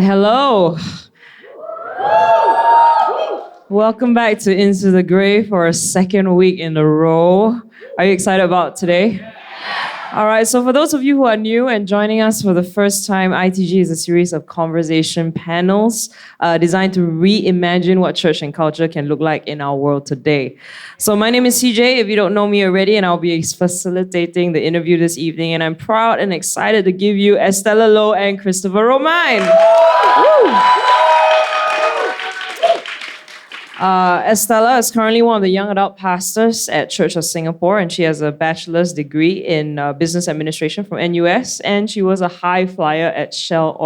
right, hello. Welcome back to Into the Grave for a second week in a row. Are you excited about today? All right, so for those of you who are new and joining us for the first time, ITG is a series of conversation panels designed to reimagine what church and culture can look like in our world today. So my name is CJ, if you don't know me already, and I'll be facilitating the interview this evening, and I'm proud and excited to give you Estella Lowe and Christopher Romine. Woo! Estella is currently one of the young adult pastors at Church of Singapore, and she has a bachelor's degree in business administration from NUS, and she was a high flyer at Shell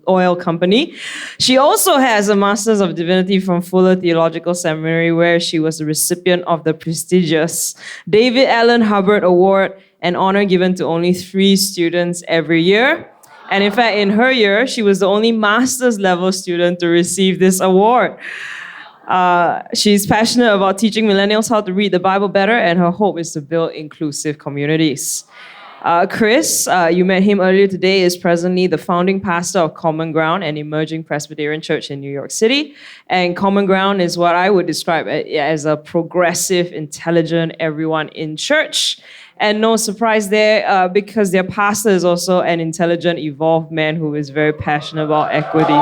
Oil Company. She also has a master's of divinity from Fuller Theological Seminary, where she was the recipient of the prestigious David Allen Hubbard Award, an honor given to only 3 students every year. And in fact, in her year, she was the only master's level student to receive this award. She's passionate about teaching millennials how to read the Bible better, and her hope is to build inclusive communities. Chris, you met him earlier today, is presently the founding pastor of Common Ground, an emerging Presbyterian church in New York City. And Common Ground is what I would describe as a progressive, intelligent, everyone in church. And no surprise there, because their pastor is also an intelligent, evolved man who is very passionate about equity.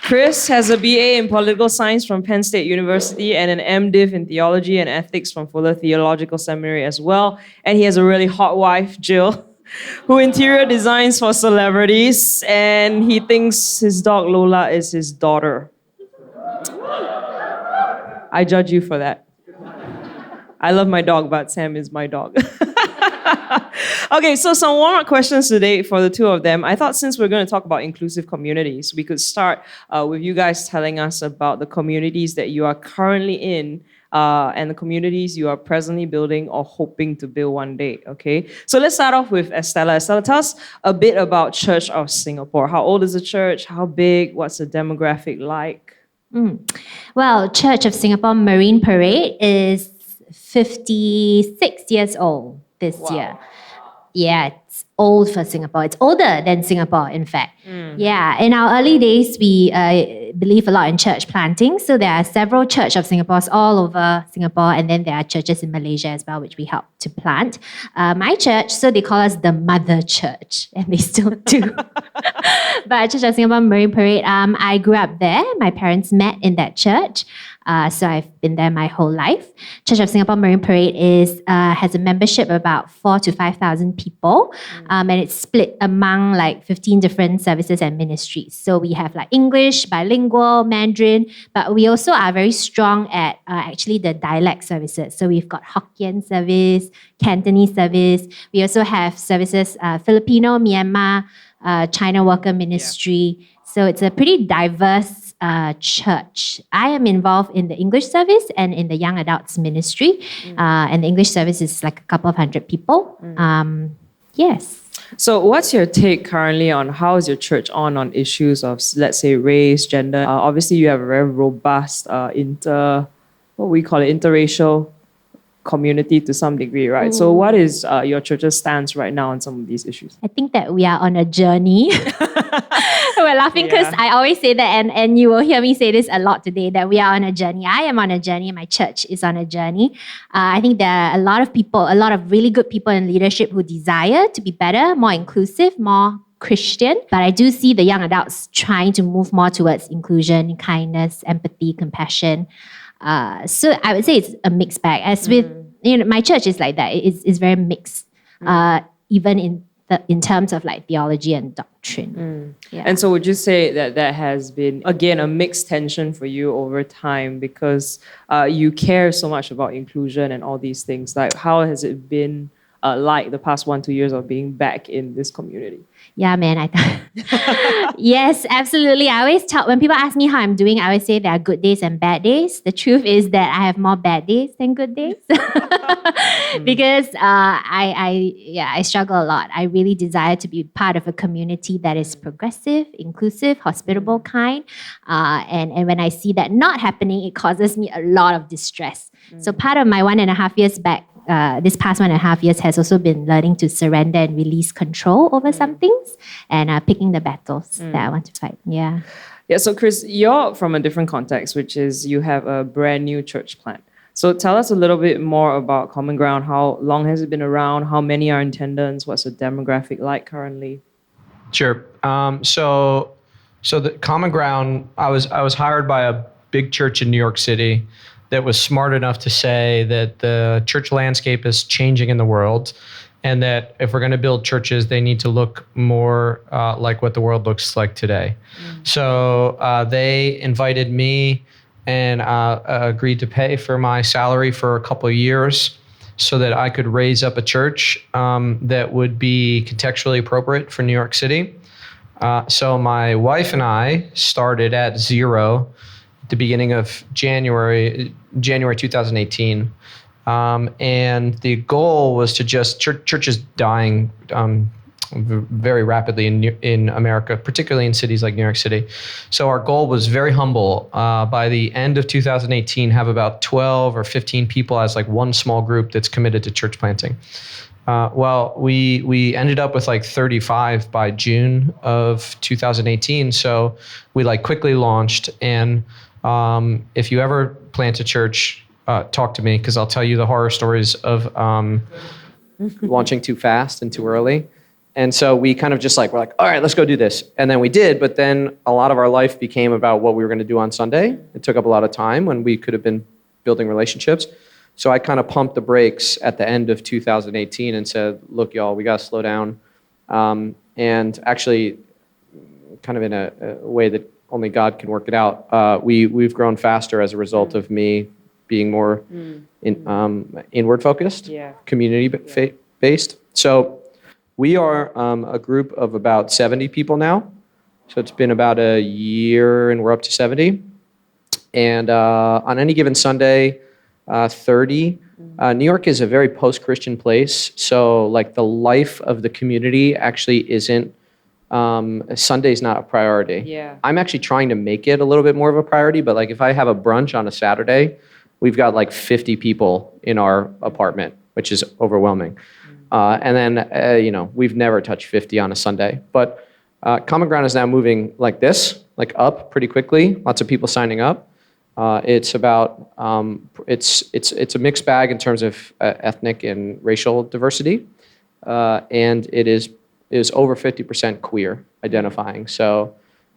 Chris has a BA in political science from Penn State University and an MDiv in theology and ethics from Fuller Theological Seminary as well. And he has a really hot wife, Jill, who interior designs for celebrities, and he thinks his dog Lola is his daughter. I judge you for that. I love my dog, but Sam is my dog. Okay, so some warm-up questions today for the two of them. I thought since we're going to talk about inclusive communities, we could start with you guys telling us about the communities that you are currently in and the communities you are presently building or hoping to build one day, okay? So let's start off with Estella. Estella, tell us a bit about Church of Singapore. How old is the church? How big? What's the demographic like? Well, Church of Singapore Marine Parade is 56 years old this year. Yeah, it's old for Singapore. It's older than Singapore, in fact. Yeah, in our early days, we believe a lot in church planting. So there are several Church of Singapores all over Singapore, and then there are churches in Malaysia as well, which we help to plant. My church, so they call us the Mother Church, and they still do. But Church of Singapore Marine Parade, I grew up there. My parents met in that church. So I've been there my whole life. Church of Singapore Marine Parade has a membership of about 4,000 to 5,000 people, and it's split among like 15 different services and ministries. So we have like English, bilingual, Mandarin, but we also are very strong at actually the dialect services. So we've got Hokkien service, Cantonese service. We also have services Filipino, Myanmar, China Worker Ministry. So it's a pretty diverse church. I am involved in the English service and in the young adults ministry. And the English service is like a couple of hundred people. Yes. So what's your take currently on how is your church on issues of, let's say, race, gender? Obviously, you have a very robust interracial community to some degree, right? So what is your church's stance right now on some of these issues? I think that we are on a journey. We're laughing because I always say that, and you will hear me say this a lot today, that we are on a journey. I am on a journey, and my church is on a journey. I think there are a lot of people, a lot of really good people in leadership who desire to be better, more inclusive, more Christian. But I do see the young adults trying to move more towards inclusion, kindness, empathy, compassion. So I would say it's a mixed bag. As with, my church is like that. It's very mixed, even in terms of like theology and doctrine. Yeah. And so would you say that has been, again, a mixed tension for you over time because you care so much about inclusion and all these things? Like, how has it been like the past 1-2 years of being back in this community? Yeah, man. Yes, absolutely. I always tell, when people ask me how I'm doing, I always say there are good days and bad days. The truth is that I have more bad days than good days because I struggle a lot. I really desire to be part of a community that is progressive, inclusive, hospitable, kind. And when I see that not happening, it causes me a lot of distress. So part of my 1.5 years back this past 1.5 years has also been learning to surrender and release control over some things and picking the battles that I want to fight. Yeah. Yeah, so Chris, you're from a different context, which is you have a brand new church plant. So tell us a little bit more about Common Ground. How long has it been around? How many are in attendance? What's the demographic like currently? Sure. So the Common Ground, I was hired by a big church in New York City that was smart enough to say that the church landscape is changing in the world, and that if we're going to build churches, they need to look more like what the world looks like today. So they invited me and agreed to pay for my salary for a couple of years so that I could raise up a church that would be contextually appropriate for New York City. So my wife and I started at zero at the beginning of January 2018. And the goal was to just, church is dying very rapidly in America, particularly in cities like New York City. So our goal was very humble. By the end of 2018, have about 12 or 15 people as like one small group that's committed to church planting. Well, we ended up with like 35 by June of 2018. So we like quickly launched. And if you ever plant a church, talk to me, because I'll tell you the horror stories of launching too fast and too early. And so we kind of just like, we're like, all right, let's go do this. And then we did, but then a lot of our life became about what we were going to do on Sunday. It took up a lot of time when we could have been building relationships. So I kind of pumped the brakes at the end of 2018 and said, look, y'all, we got to slow down. And actually, kind of in a way that only God can work it out, we've grown faster as a result of me being more inward focused, community based. So we are a group of about 70 people now. So it's been about a year and we're up to 70. And on any given Sunday, 30. New York is a very post-Christian place. So like the life of the community actually isn't, Sunday's not a priority. Yeah. I'm actually trying to make it a little bit more of a priority, but like if I have a brunch on a Saturday, we've got like 50 people in our apartment, which is overwhelming. And then, we've never touched 50 on a Sunday. But Common Ground is now moving like this, like up pretty quickly. Lots of people signing up. It's about it's a mixed bag in terms of ethnic and racial diversity, and it is over 50% queer identifying. So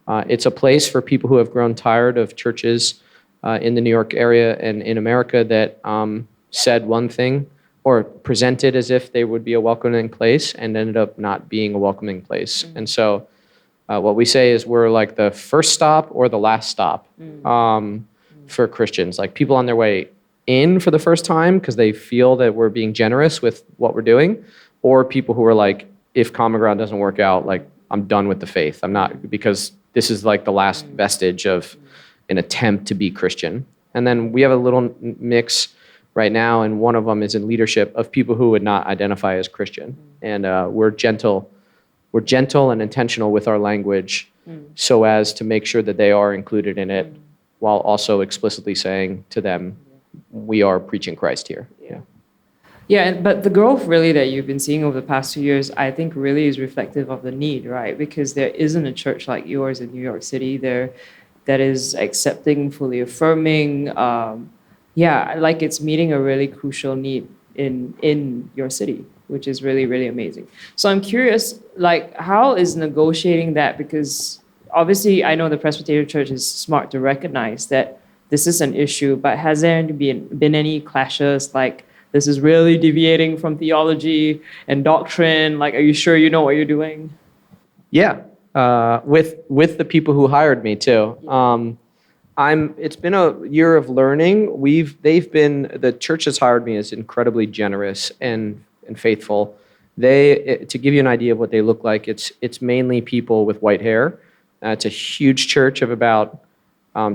it's a place for people who have grown tired of churches in the New York area and in America that said one thing or presented as if they would be a welcoming place and ended up not being a welcoming place. And so what we say is we're like the first stop or the last stop. For Christians, like people on their way in for the first time because they feel that we're being generous with what we're doing, or people who are like, if Common Ground doesn't work out, like I'm done with the faith. I'm not, because this is like the last vestige of an attempt to be Christian. And then we have a little mix right now, and one of them is in leadership of people who would not identify as Christian. And we're gentle and intentional with our language so as to make sure that they are included in it, while also explicitly saying to them, we are preaching Christ here. Yeah, but the growth really that you've been seeing over the past 2 years, I think really is reflective of the need, right? Because there isn't a church like yours in New York City there that is accepting, fully affirming. Like it's meeting a really crucial need in your city, which is really, really amazing. So I'm curious, like, how is negotiating that? Because obviously, I know the Presbyterian Church is smart to recognize that this is an issue, but has there been any clashes, like this is really deviating from theology and doctrine? Like, are you sure you know what you're doing? Yeah, with the people who hired me too. It's been a year of learning. The church that's hired me is incredibly generous and faithful. To give you an idea of what they look like, it's mainly people with white hair. It's a huge church of about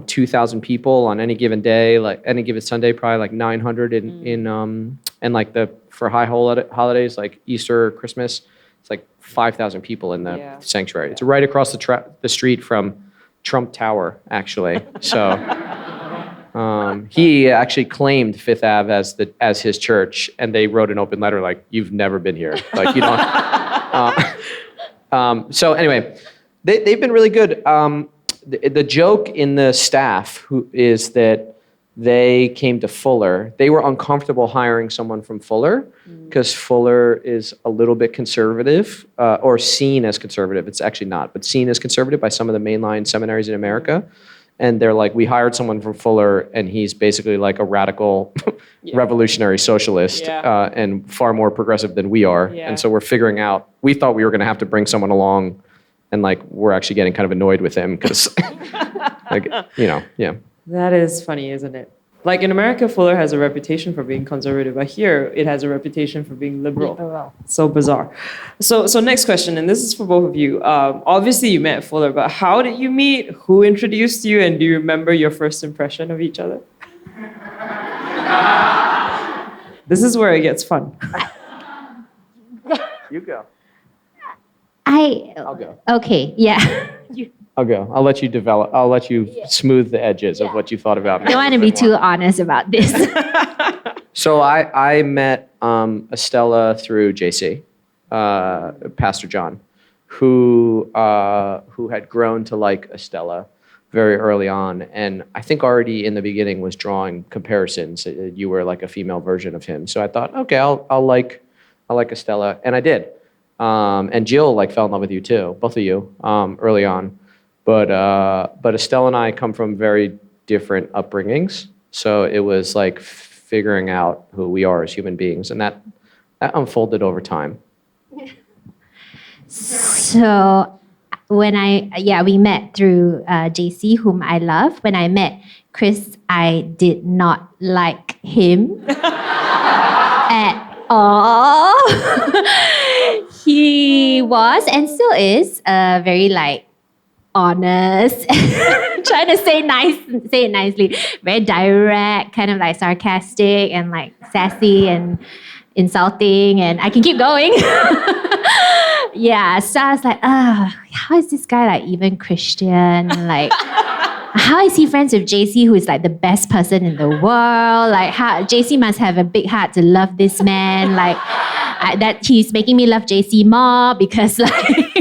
2,000 people on any given day, like any given Sunday, probably like 900 and like for high holidays like Easter, Christmas, it's like 5,000 people in the sanctuary. It's right across the street from Trump Tower, actually. So He actually claimed Fifth Ave as his church, and they wrote an open letter like, "You've never been here. Like, you don't." So anyway, they've been really good. The joke in the staff is that they came to Fuller. They were uncomfortable hiring someone from Fuller because Fuller is a little bit conservative, or seen as conservative. It's actually not, but seen as conservative by some of the mainline seminaries in America. And they're like, we hired someone from Fuller, and he's basically like a radical revolutionary socialist and far more progressive than we are. Yeah. And so we're figuring out, we thought we were going to have to bring someone along, and like we're actually getting kind of annoyed with him because, like, yeah. That is funny, isn't it? Like in America, Fuller has a reputation for being conservative, but here it has a reputation for being liberal. So bizarre. So next question, and this is for both of you. Obviously you met Fuller, but how did you meet? Who introduced you? And do you remember your first impression of each other? This is where it gets fun. You go. I'll go. Okay, yeah. I'll go. I'll let you develop. I'll let you smooth the edges of what you thought about me. I don't want to be too honest about this. So I met Estella through JC, Pastor John, who had grown to like Estella very early on, and I think already in the beginning was drawing comparisons. You were like a female version of him, so I thought, okay, I'll like Estella, and I did. And Jill like fell in love with you too, both of you, early on. But Estelle and I come from very different upbringings, so it was like figuring out who we are as human beings, and that unfolded over time. So when we met through JC, whom I love. When I met Chris, I did not like him at all. He was and still is very like honest, trying to say it nicely, very direct, kind of like sarcastic and like sassy and insulting, and I can keep going. Yeah, so I was like, how is this guy like even Christian? Like, how is he friends with JC, who is like the best person in the world? Like, JC must have a big heart to love this man. Like, that he's making me love JC more because like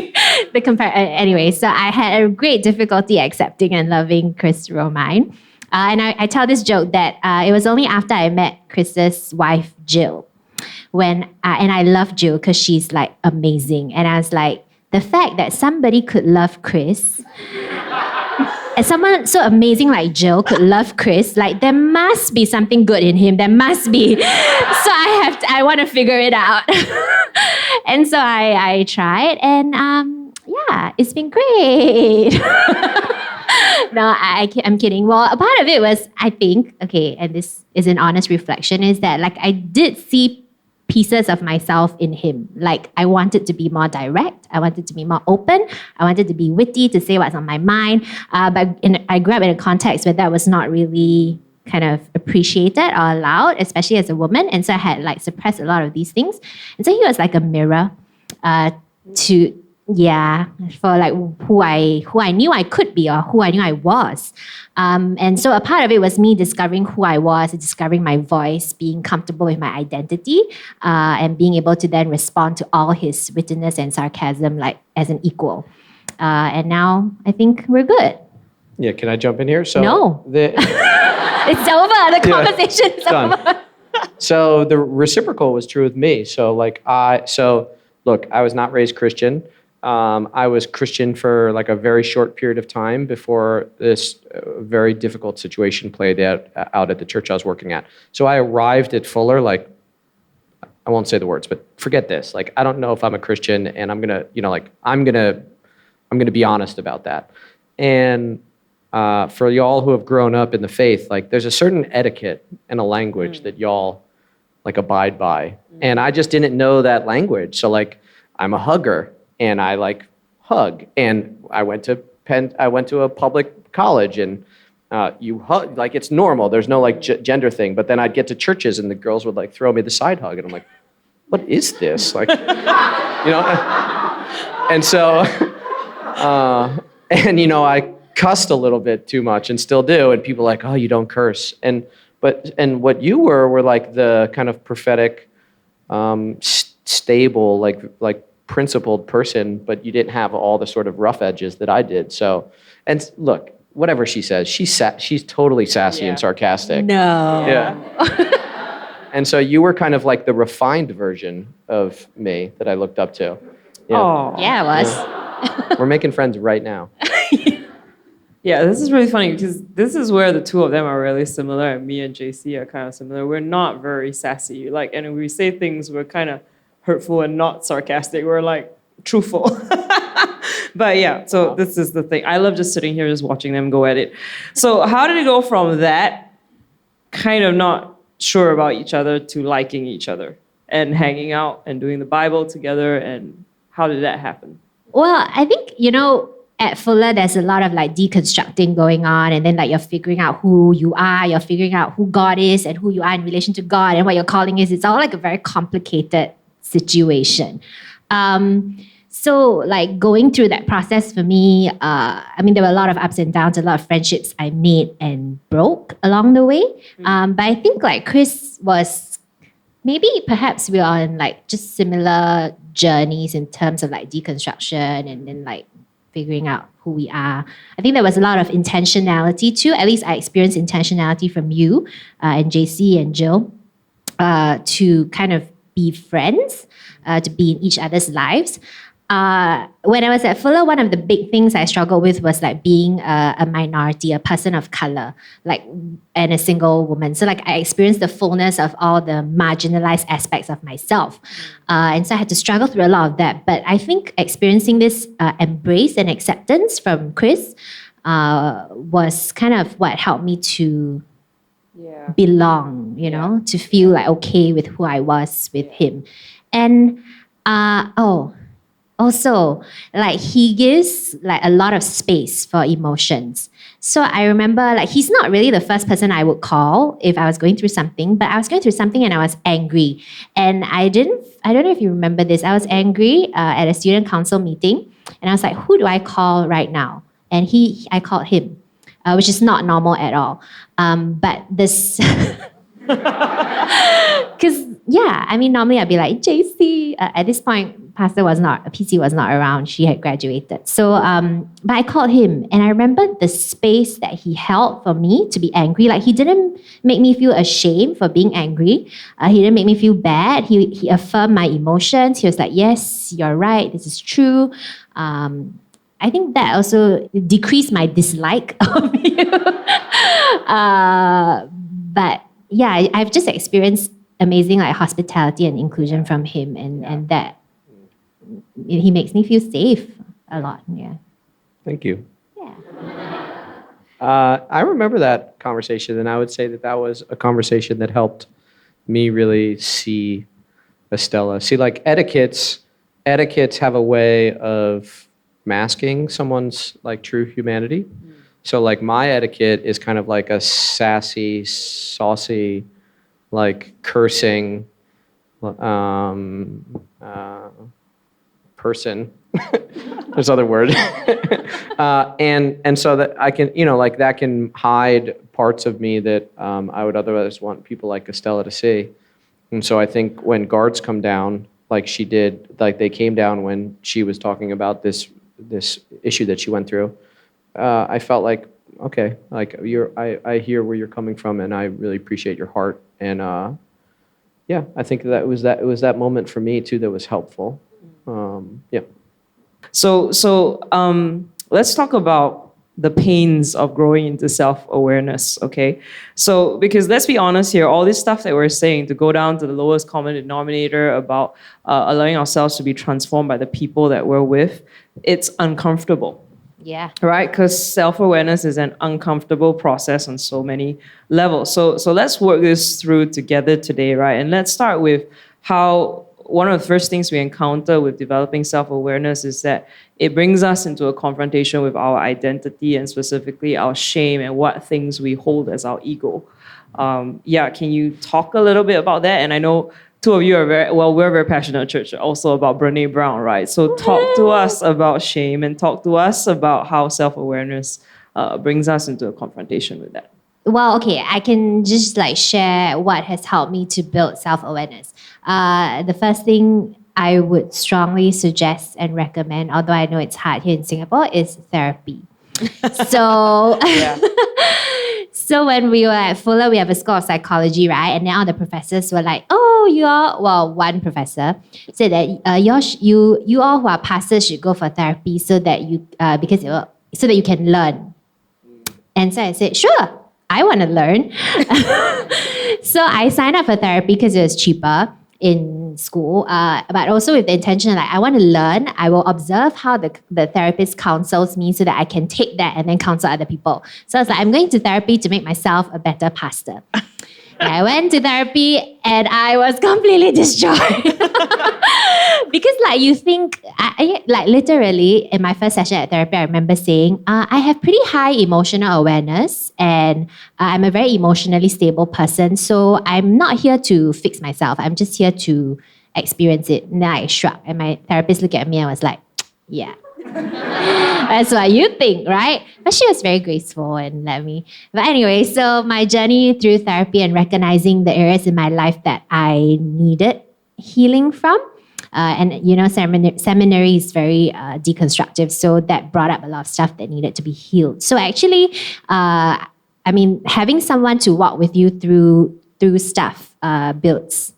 anyway, so I had a great difficulty accepting and loving Chris Romine. And I tell this joke that it was only after I met Chris's wife, Jill, and I love Jill because she's like amazing. And I was like, the fact that somebody could love Chris and someone so amazing like Jill could love Chris, like there must be something good in him. There must be. So I want to figure it out. And so I tried, and it's been great. No, I'm kidding. Well, a part of it was, I think, okay, and this is an honest reflection, is that like I did see pieces of myself in him. Like I wanted to be more direct. I wanted to be more open. I wanted to be witty, to say what's on my mind. But I grew up in a context where that was not really kind of appreciated or allowed, especially as a woman. And so I had like suppressed a lot of these things. And so he was like a mirror for like who I knew I could be or who I knew I was. And so a part of it was me discovering who I was, discovering my voice, being comfortable with my identity, and being able to then respond to all his wittiness and sarcasm like as an equal. And now I think we're good. Yeah, can I jump in here? So no. It's over. The conversation is over. So the reciprocal was true with me. So look, I was not raised Christian. I was Christian for like a very short period of time before this very difficult situation played out at the church I was working at. So I arrived at Fuller, like, I won't say the words, but forget this. Like, I don't know if I'm a Christian, and I'm gonna be honest about that. And for y'all who have grown up in the faith, like, there's a certain etiquette and a language that y'all like abide by, and I just didn't know that language. So like, I'm a hugger. And I like hug, and I went to a public college, and you hug, like it's normal. There's no like gender thing. But then I'd get to churches, and the girls would like throw me the side hug, and I'm like, what is this? Like, and so, I cussed a little bit too much and still do. And people are like, oh, you don't curse. And what you were like the kind of prophetic, stable, like principled person, but you didn't have all the sort of rough edges that I did. So, and look, whatever she says, she's totally sassy and sarcastic. No. Yeah. And so you were kind of like the refined version of me that I looked up to. Yeah. Oh. Yeah, it was. We're making friends right now. Yeah, this is really funny because this is where the two of them are really similar, and me and JC are kind of similar. We're not very sassy, and when we say things, we're kind of hurtful and not sarcastic. We're like truthful. But yeah, so this is the thing. I love just sitting here, just watching them go at it. So how did it go from that kind of not sure about each other to liking each other and hanging out and doing the Bible together? And how did that happen? Well, I think, at Fuller, there's a lot of like deconstructing going on, and then like you're figuring out who you are, you're figuring out who God is and who you are in relation to God and what your calling is. It's all like a very complicated situation. So like going through that process for me, there were a lot of ups and downs, a lot of friendships I made and broke along the way. But I think like Chris was, maybe perhaps we are on like just similar journeys in terms of like deconstruction and then like figuring out who we are. I think there was a lot of intentionality too. At least I experienced intentionality from you and JC and Jill to kind of be friends, to be in each other's lives. When I was at Fuller, one of the big things I struggled with was like being a minority, a person of color, and a single woman. So like I experienced the fullness of all the marginalized aspects of myself. And so I had to struggle through a lot of that. But I think experiencing this embrace and acceptance from Chris was kind of what helped me to belong, to feel like okay with who I was with him. And also, like he gives like a lot of space for emotions. So I remember like he's not really the first person I would call if I was going through something, but I was going through something and I was angry. And I don't know if you remember this, I was angry at a student council meeting and I was like, who do I call right now? And I called him, which is not normal at all. But this... Because, normally I'd be like, JC. At this point, PC was not around. She had graduated. So, but I called him and I remember the space that he held for me to be angry. Like he didn't make me feel ashamed for being angry. He didn't make me feel bad. He affirmed my emotions. He was like, yes, you're right. This is true. I think that also decreased my dislike of you. But yeah, I've just experienced amazing like hospitality and inclusion from him, and that he makes me feel safe a lot. Yeah. Thank you. Yeah. I remember that conversation, and I would say that was a conversation that helped me really see Estella. See, like etiquettes have a way of masking someone's like true humanity. So like my etiquette is kind of like a sassy, saucy, like cursing person. There's other word. And so that I can, like that can hide parts of me that I would otherwise want people like Estella to see. And so I think when guards come down, like she did, like they came down when she was talking about this issue that she went through, I felt like, okay, like I hear where you're coming from, and I really appreciate your heart. And I think it was that moment for me too that was helpful. So let's talk about the pains of growing into self-awareness, okay? So, because let's be honest here, all this stuff that we're saying, to go down to the lowest common denominator about allowing ourselves to be transformed by the people that we're with, it's uncomfortable. Yeah. Right? Because self-awareness is an uncomfortable process on so many levels. So let's work this through together today, right? And let's start with how one of the first things we encounter with developing self-awareness is that it brings us into a confrontation with our identity and specifically our shame and what things we hold as our ego. Can you talk a little bit about that? And I know two of you are we're very passionate at church also about Brene Brown, right? So talk to us about shame and talk to us about how self-awareness brings us into a confrontation with that. Well, okay, I can just like share what has helped me to build self-awareness. The first thing I would strongly suggest and recommend, although I know it's hard here in Singapore, is therapy. So, so when we were at Fuller, we have a school of psychology, right? And then all the professors were like, "Oh, one professor said that you all who are pastors should go for therapy so that so that you can learn." And so I said, "Sure, I want to learn." So I signed up for therapy because it was cheaper in school, but also with the intention like I want to learn. I will observe how the therapist counsels me so that I can take that and then counsel other people. So I was like, I'm going to therapy to make myself a better pastor. And I went to therapy and I was completely destroyed. Because like you think, like literally in my first session at therapy, I remember saying, I have pretty high emotional awareness and I'm a very emotionally stable person. So I'm not here to fix myself. I'm just here to experience it. And then I shrugged and my therapist looked at me and was like, yeah. That's what you think, right? But she was very graceful and let me. But anyway, so my journey through therapy and recognizing the areas in my life that I needed healing from. And you know, seminary is very deconstructive, so that brought up a lot of stuff that needed to be healed. So actually, having someone to walk with you through stuff builds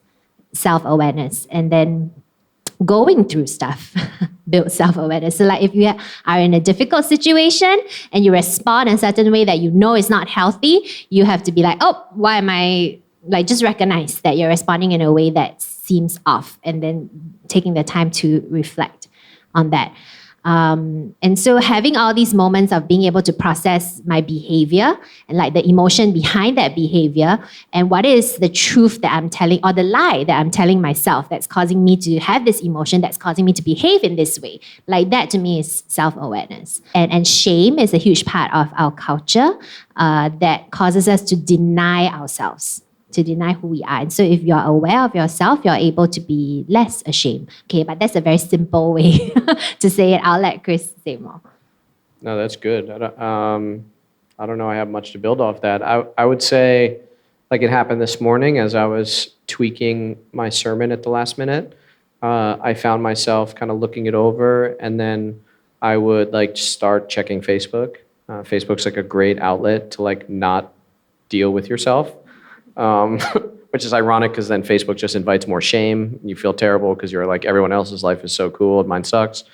self-awareness, and then going through stuff builds self-awareness. So like if you are in a difficult situation and you respond in a certain way that you know is not healthy, you have to be like, oh, why am I, like just recognize that you're responding in a way that seems off and then taking the time to reflect on that. And so having all these moments of being able to process my behavior and like the emotion behind that behavior and what is the truth that I'm telling or the lie that I'm telling myself that's causing me to have this emotion, that's causing me to behave in this way. Like that to me is self-awareness. And shame is a huge part of our culture that causes us to deny ourselves, to deny who we are. And so if you're aware of yourself, you're able to be less ashamed. Okay, but that's a very simple way to say it. I'll let Chris say more. No, that's good. I don't know I have much to build off that. I would say, like it happened this morning as I was tweaking my sermon at the last minute, I found myself kind of looking it over and then I would like start checking Facebook. Facebook's like a great outlet to like not deal with yourself. Which is ironic because then Facebook just invites more shame. You feel terrible because you're like, everyone else's life is so cool and mine sucks.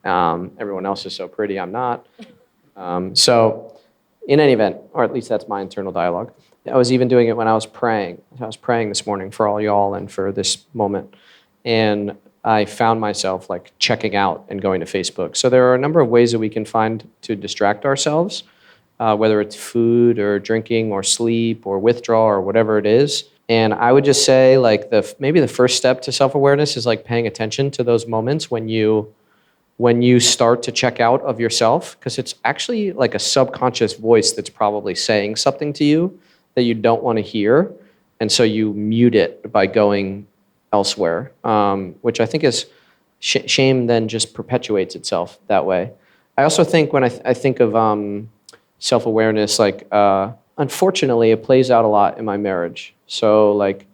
Everyone else is so pretty, I'm not. So in any event, or at least that's my internal dialogue. I was even doing it when I was praying. I was praying this morning for all y'all and for this moment. And I found myself like checking out and going to Facebook. So there are a number of ways that we can find to distract ourselves. Whether it's food or drinking or sleep or withdrawal or whatever it is. And I would just say like maybe the first step to self-awareness is like paying attention to those moments when you start to check out of yourself, because it's actually like a subconscious voice that's probably saying something to you that you don't want to hear. And so you mute it by going elsewhere, which I think is shame then just perpetuates itself that way. I also think when I think of self-awareness, like unfortunately it plays out a lot in my marriage. So like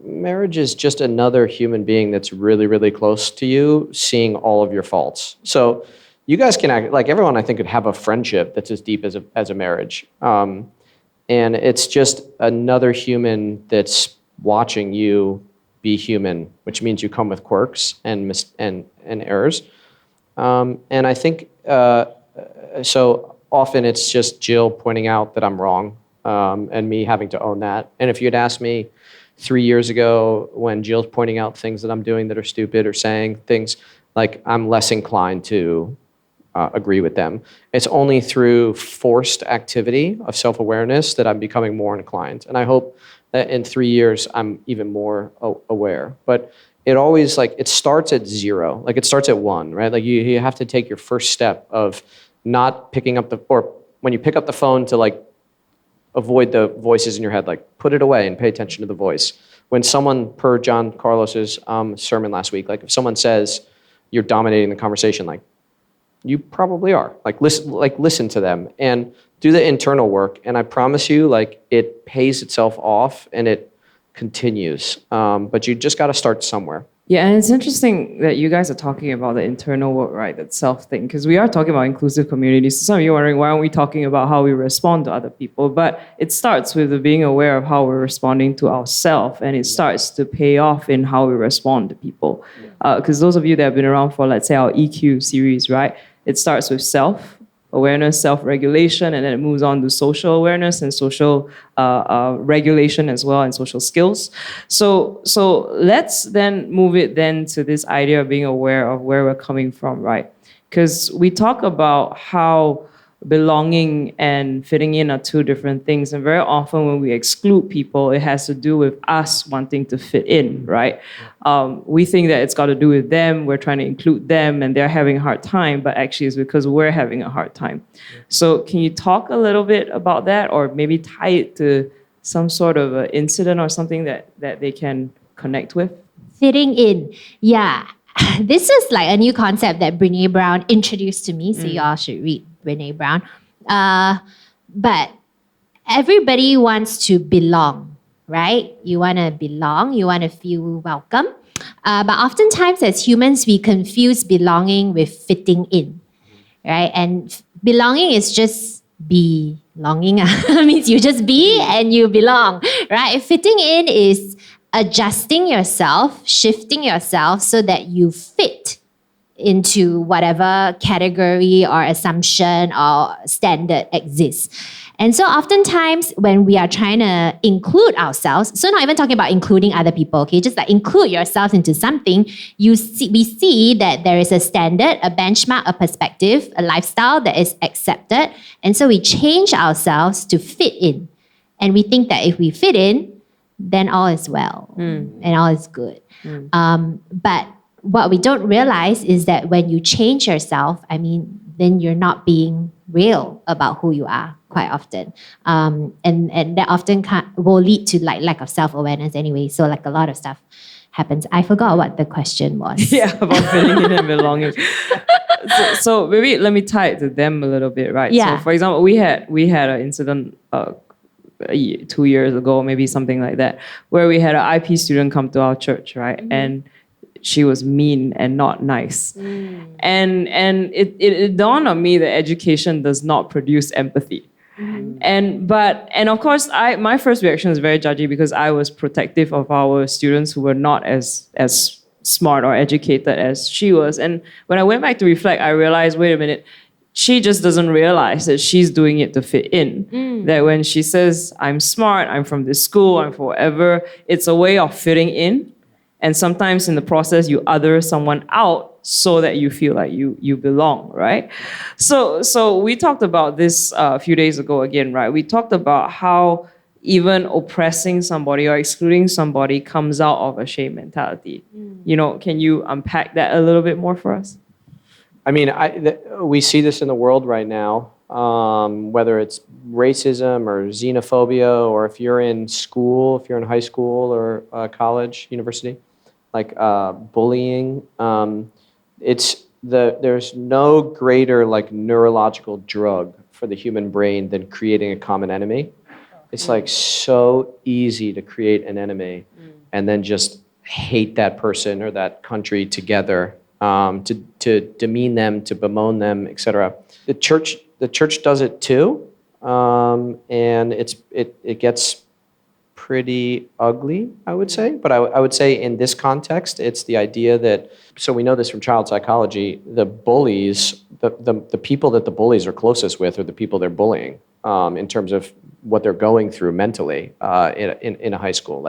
marriage is just another human being that's really, really close to you seeing all of your faults. So you guys can act like everyone I think could have a friendship that's as deep as a marriage. And it's just another human that's watching you be human, which means you come with quirks and errors. And I think so often it's just Jill pointing out that I'm wrong, and me having to own that. And if you'd asked me 3 years ago when Jill's pointing out things that I'm doing that are stupid or saying things, like I'm less inclined to agree with them. It's only through forced activity of self-awareness that I'm becoming more inclined. And I hope that in 3 years, I'm even more aware. But it always it starts at zero, like it starts at one, right? Like you have to take your first step of not picking up or when you pick up the phone to avoid the voices in your head, put it away and pay attention to the voice. When someone, per John Carlos's sermon last week, if someone says you're dominating the conversation, You probably are. Listen to them and do the internal work. And I promise you, it pays itself off and it continues. But you just got to start somewhere. Yeah, and it's interesting that you guys are talking about the internal work, right? That self thing, because we are talking about inclusive communities. So some of you are wondering, why aren't we talking about how we respond to other people? But it starts with being aware of how we're responding to ourselves, and it starts to pay off in how we respond to people. Because those of you that have been around for, let's say, our EQ series, right? It starts with self-awareness, self-regulation, and then it moves on to social awareness and social regulation as well, and social skills. So let's then move it then to this idea of being aware of where we're coming from, right? Because we talk about how belonging and fitting in are two different things. And very often when we exclude people, it has to do with us wanting to fit in, right? We think that it's got to do with them. We're trying to include them and they're having a hard time, but actually it's because we're having a hard time. So can you talk a little bit about that, or maybe tie it to some sort of an incident or something that they can connect with? Fitting in. Yeah. This is like a new concept that Brene Brown introduced to me, so you all should read Brene Brown. But everybody wants to belong, right? You want to belong, you want to feel welcome. But oftentimes as humans, we confuse belonging with fitting in, right? And belonging is just belonging. Means you just be and you belong, right? Fitting in is adjusting yourself, shifting yourself so that you fit into whatever category or assumption or standard exists. And so oftentimes when we are trying to include ourselves, so not even talking about including other people, okay, just like include yourself into something, we see that there is a standard, a benchmark, a perspective, a lifestyle that is accepted. And so we change ourselves to fit in. And we think that if we fit in, then all is well and all is good. But what we don't realize is that when you change yourself, then you're not being real about who you are quite often. And that often will lead to lack of self-awareness anyway. So a lot of stuff happens. I forgot what the question was. Yeah, about fitting in and belonging. So maybe let me tie it to them a little bit, right? Yeah. So for example, we had an incident 2 years ago, maybe something like that, where we had an IP student come to our church, right? And she was mean and not nice. And it dawned on me that education does not produce empathy. And of course, my first reaction was very judgy because I was protective of our students who were not as smart or educated as she was. And when I went back to reflect, I realized, wait a minute, she just doesn't realize that she's doing it to fit in. That when she says, I'm smart, I'm from this school, I'm from whatever, it's a way of fitting in. And sometimes in the process, you other someone out so that you feel like you belong, right? So we talked about this a few days ago again, right? We talked about how even oppressing somebody or excluding somebody comes out of a shame mentality. Can you unpack that a little bit more for us? We see this in the world right now, whether it's racism or xenophobia, or if you're in school, if you're in high school or college, university, bullying. There's no greater neurological drug for the human brain than creating a common enemy. It's so easy to create an enemy and then just hate that person or that country together. To demean them, to bemoan them, etc. The church does it too, and it gets pretty ugly, I would say. But I would say in this context, it's the idea that, so we know this from child psychology, the bullies, the people that the bullies are closest with are the people they're bullying, in terms of what they're going through mentally in a high school.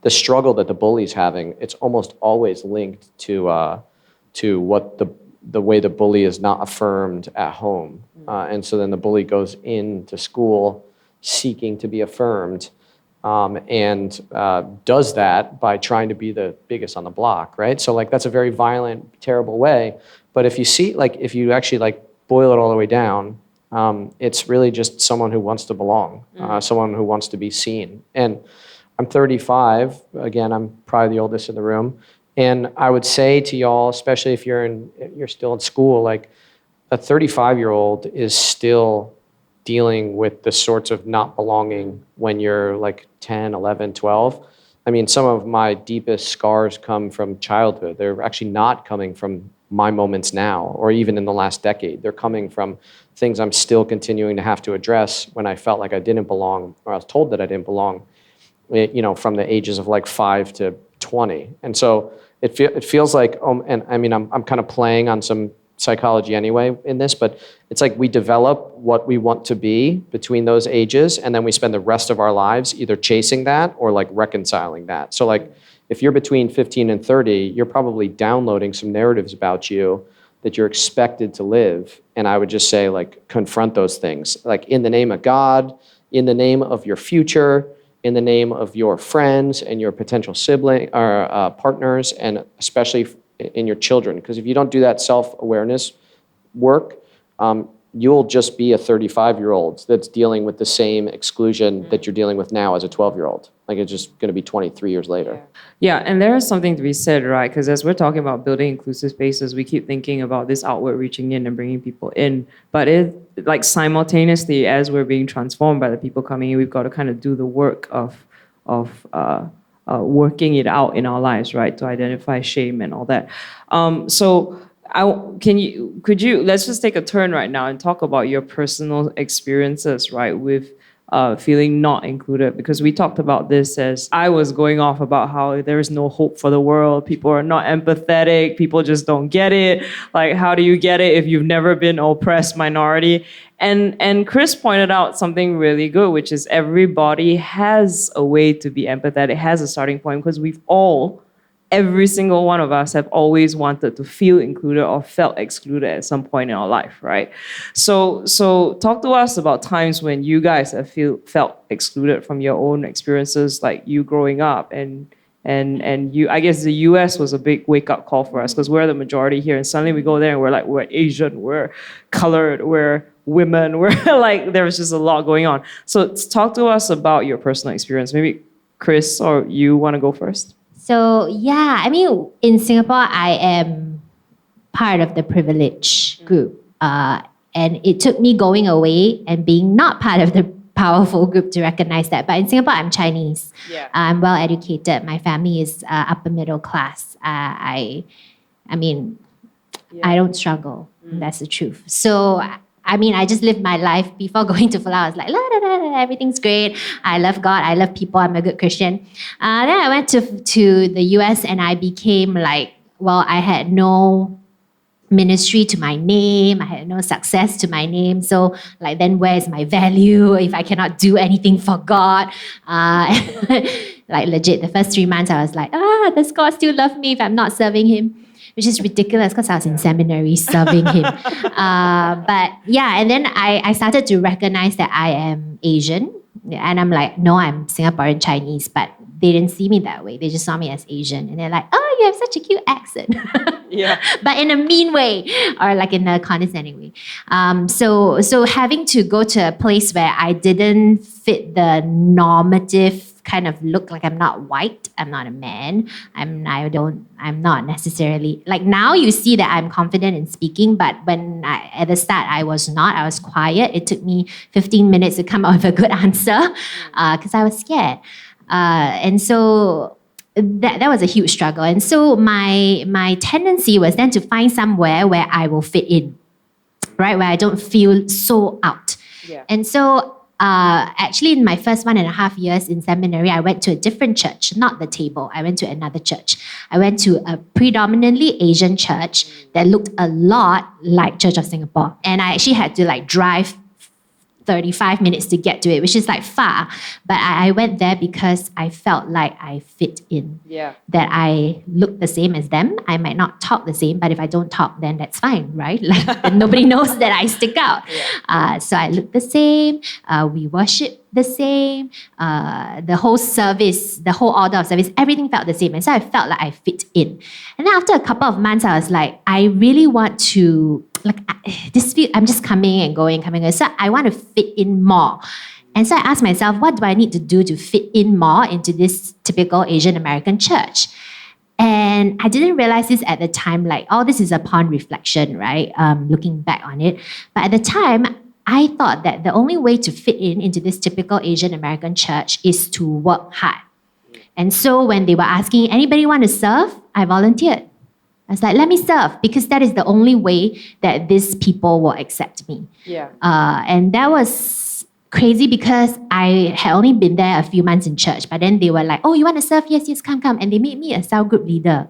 The struggle that the bully's having, it's almost always linked to what the way the bully is not affirmed at home. And so then the bully goes into school seeking to be affirmed, and does that by trying to be the biggest on the block, right? So that's a very violent, terrible way. But if you see, if you actually boil it all the way down, it's really just someone who wants to belong, someone who wants to be seen. And I'm 35, again, I'm probably the oldest in the room. And I would say to y'all, especially if you're still in school, a 35-year-old is still dealing with the sorts of not belonging when you're like 10, 11, 12. I mean, some of my deepest scars come from childhood. They're actually not coming from my moments now or even in the last decade. They're coming from things I'm still continuing to have to address when I felt like I didn't belong, or I was told that I didn't belong, from the ages of like 5 to 20. And so it feels like, and I mean, I'm kind of playing on some psychology anyway in this, but it's like we develop what we want to be between those ages, and then we spend the rest of our lives either chasing that or like reconciling that. So like if you're between 15 and 30, you're probably downloading some narratives about you that you're expected to live. And I would just say like confront those things, like in the name of God, in the name of your future, in the name of your friends and your potential sibling or partners, and especially in your children. Because if you don't do that self-awareness work, you'll just be a 35-year-old that's dealing with the same exclusion that you're dealing with now as a 12-year-old. Like it's just going to be 23 years later. Yeah, and there is something to be said, right? Because as we're talking about building inclusive spaces, we keep thinking about this outward reaching in and bringing people in. But it, like simultaneously, as we're being transformed by the people coming in, we've got to kind of do the work of working it out in our lives, right? To identify shame and all that. So could you let's just take a turn right now and talk about your personal experiences, right, with feeling not included, because we talked about this as I was going off about how there is no hope for the world. People are not empathetic. People just don't get it. Like, how do you get it if you've never been oppressed minority? And Chris pointed out something really good, which is everybody has a way to be empathetic, has a starting point, because every single one of us have always wanted to feel included or felt excluded at some point in our life, right? So talk to us about times when you guys have felt excluded from your own experiences, like you growing up, and you. I guess the US was a big wake-up call for us because we're the majority here, and suddenly we go there and we're like, we're Asian, we're colored, we're women, we're like, there's just a lot going on. So talk to us about your personal experience. Maybe Chris or you want to go first? So yeah, I mean, in Singapore, I am part of the privileged group. And it took me going away and being not part of the powerful group to recognize that. But in Singapore, I'm Chinese. Yeah. I'm well educated. My family is upper middle class. I mean, I don't struggle. That's the truth. So I mean, I just lived my life before going to Fulau. I was like, la, da, da, da, everything's great. I love God. I love people. I'm a good Christian. Then I went to the US and I became like, well, I had no ministry to my name. I had no success to my name. So like, then where is my value if I cannot do anything for God? Like legit, the first 3 months I was like, does God still love me if I'm not serving him? Which is ridiculous because I was in seminary serving him. But yeah, and then I started to recognize that I am Asian. And I'm like, no, I'm Singaporean Chinese, but they didn't see me that way. They just saw me as Asian. And they're like, oh, you have such a cute accent. Yeah. But in a mean way or like in a condescending way. So having to go to a place where I didn't fit the normative kind of look, like I'm not white, I'm not a man, I'm not necessarily, like now you see that I'm confident in speaking, but at the start I was not. I was quiet. It took me 15 minutes to come up with a good answer because I was scared. And so that was a huge struggle. And so my tendency was then to find somewhere where I will fit in, right? Where I don't feel so out. Yeah. And so actually in my first 1.5 years in seminary, I went to a different church, not the table. I went to another church. I went to a predominantly Asian church that looked a lot like Church of Singapore. And I actually had to like drive 35 minutes to get to it, which is like far. But I went there because I felt like I fit in. Yeah. That I look the same as them. I might not talk the same, but if I don't talk, then that's fine, right? Like nobody knows that I stick out. Yeah. So I look the same. We worship the same. The whole service, the whole order of service, everything felt the same. And so I felt like I fit in. And then after a couple of months, I was like, I really want to, I'm just coming and going. So I want to fit in more. And so I asked myself, what do I need to do to fit in more into this typical Asian American church? And I didn't realize this at the time, like, all this is upon reflection, right? Looking back on it. But at the time, I thought that the only way to fit in into this typical Asian American church is to work hard. And so when they were asking, anybody want to serve? I volunteered. I was like, let me serve, because that is the only way that these people will accept me. Yeah. And that was crazy because I had only been there a few months in church, but then they were like, oh, you want to serve? Yes, yes, come. And they made me a cell group leader.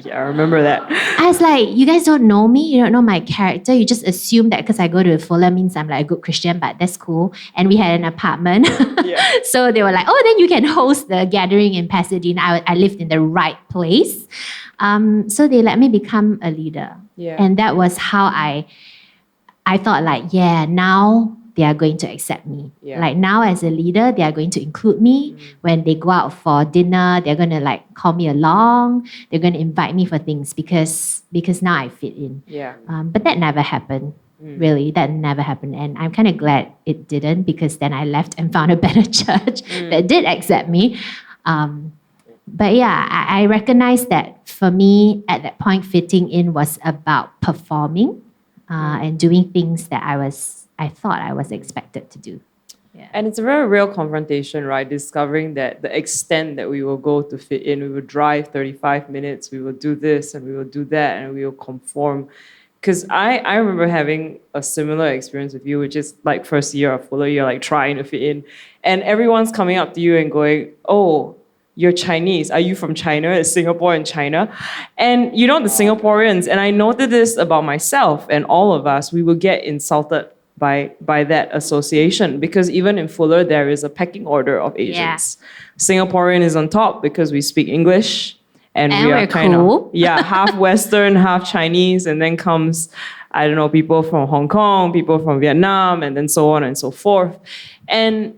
Yeah, I remember that. I was like, you guys don't know me, you don't know my character. You just assume that because I go to Fuller means I'm like a good Christian, but that's cool. And we had an apartment. Yeah. So they were like, oh, then you can host the gathering in Pasadena. I lived in the right place. So they let me become a leader. Yeah. And that was how I thought like, yeah, now they are going to accept me. Yeah. Like now as a leader, they are going to include me. When they go out for dinner, they're going to like call me along. They're going to invite me for things because now I fit in. Yeah. But that never happened. Really, that never happened. And I'm kind of glad it didn't, because then I left and found a better church that did accept me. But yeah, I recognized that for me at that point, fitting in was about performing and doing things that I thought I was expected to do. And it's a very real confrontation, right? Discovering that the extent that we will go to fit in, we will drive 35 minutes, we will do this and we will do that, and we will conform. Because I remember having a similar experience with you, which is like first year of Fuller, you're like trying to fit in. And everyone's coming up to you and going, oh, you're Chinese. Are you from China? It's Singapore and China. And you know, the Singaporeans, and I noted this about myself and all of us, we will get insulted by that association, because even in Fuller, there is a pecking order of Asians. Singaporean is on top because we speak English. And we are we're kind cool. of, half Western, half Chinese. And then comes, I don't know, people from Hong Kong, people from Vietnam, and then so on and so forth. And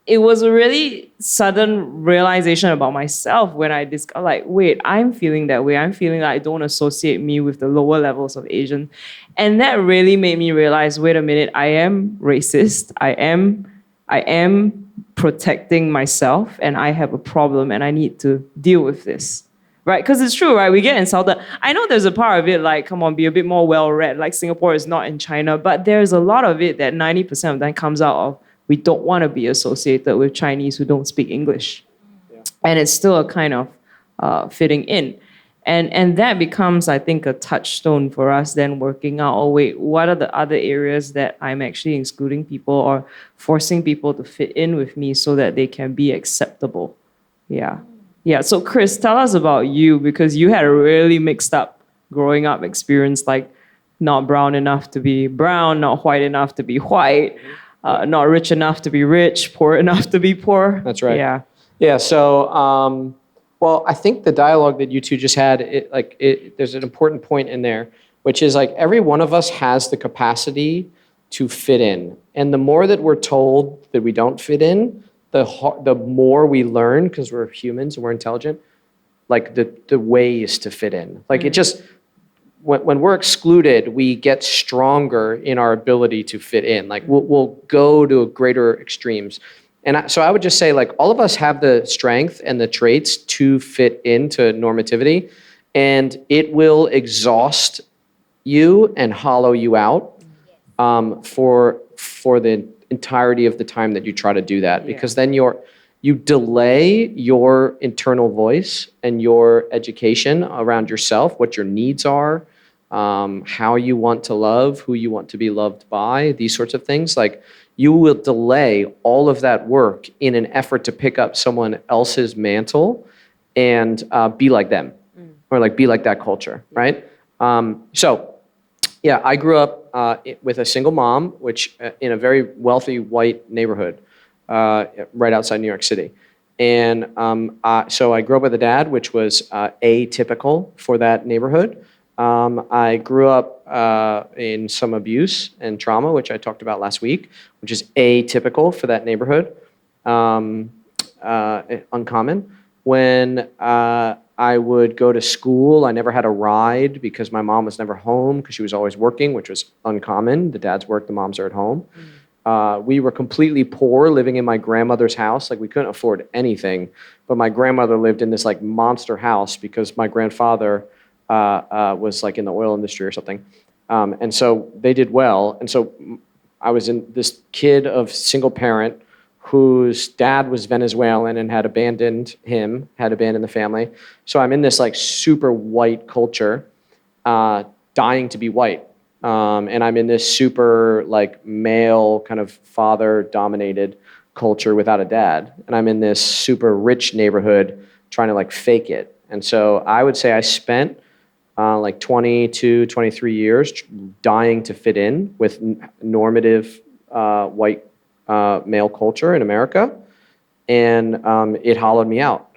it was a really sudden realization about myself when I discovered, like, wait, I'm feeling that way. I'm feeling like I don't associate me with the lower levels of Asian. And that really made me realize, wait a minute, I am racist. I am protecting myself, and I have a problem, and I need to deal with this. Right? Because it's true, right? We get insulted. I know there's a part of it like, come on, be a bit more well-read. Like Singapore is not in China, but there's a lot of it that 90% of that comes out of, we don't want to be associated with Chinese who don't speak English. Yeah. And it's still a kind of fitting in. And that becomes, I think, a touchstone for us then working out, oh wait, what are the other areas that I'm actually excluding people or forcing people to fit in with me so that they can be acceptable? Yeah. Yeah, so Chris, tell us about you, because you had a really mixed up growing up experience, like not brown enough to be brown, not white enough to be white, not rich enough to be rich, poor enough to be poor. That's right. Yeah. Yeah. So, well, I think the dialogue that you two just had, there's an important point in there, which is like every one of us has the capacity to fit in, and the more that we're told that we don't fit in, the more we learn, because we're humans and we're intelligent, like the ways to fit in. Like it just, when we're excluded, we get stronger in our ability to fit in. Like we'll go to greater extremes. And so I would just say, like, all of us have the strength and the traits to fit into normativity, and it will exhaust you and hollow you out for the entirety of the time that you try to do that, because then you delay your internal voice and your education around yourself, what your needs are, how you want to love, who you want to be loved by, these sorts of things. Like, you will delay all of that work in an effort to pick up someone else's mantle and be like them, or like be like that culture, right? So yeah, I grew up with a single mom, which in a very wealthy white neighborhood right outside New York City. And so I grew up with a dad, which was atypical for that neighborhood. I grew up in some abuse and trauma, which I talked about last week, which is atypical for that neighborhood, uncommon. When I would go to school, I never had a ride because my mom was never home because she was always working, which was uncommon. The dads work, the moms are at home. We were completely poor, living in my grandmother's house. Like we couldn't afford anything, but my grandmother lived in this like monster house because my grandfather was like in the oil industry or something. And so they did well. And so I was in this kid of single parent whose dad was Venezuelan and had abandoned the family. So I'm in this like super white culture, dying to be white. And I'm in this super like male kind of father dominated culture without a dad. And I'm in this super rich neighborhood trying to like fake it. And so I would say I spent like 22, 23 years dying to fit in with normative white male culture in America. And it hollowed me out.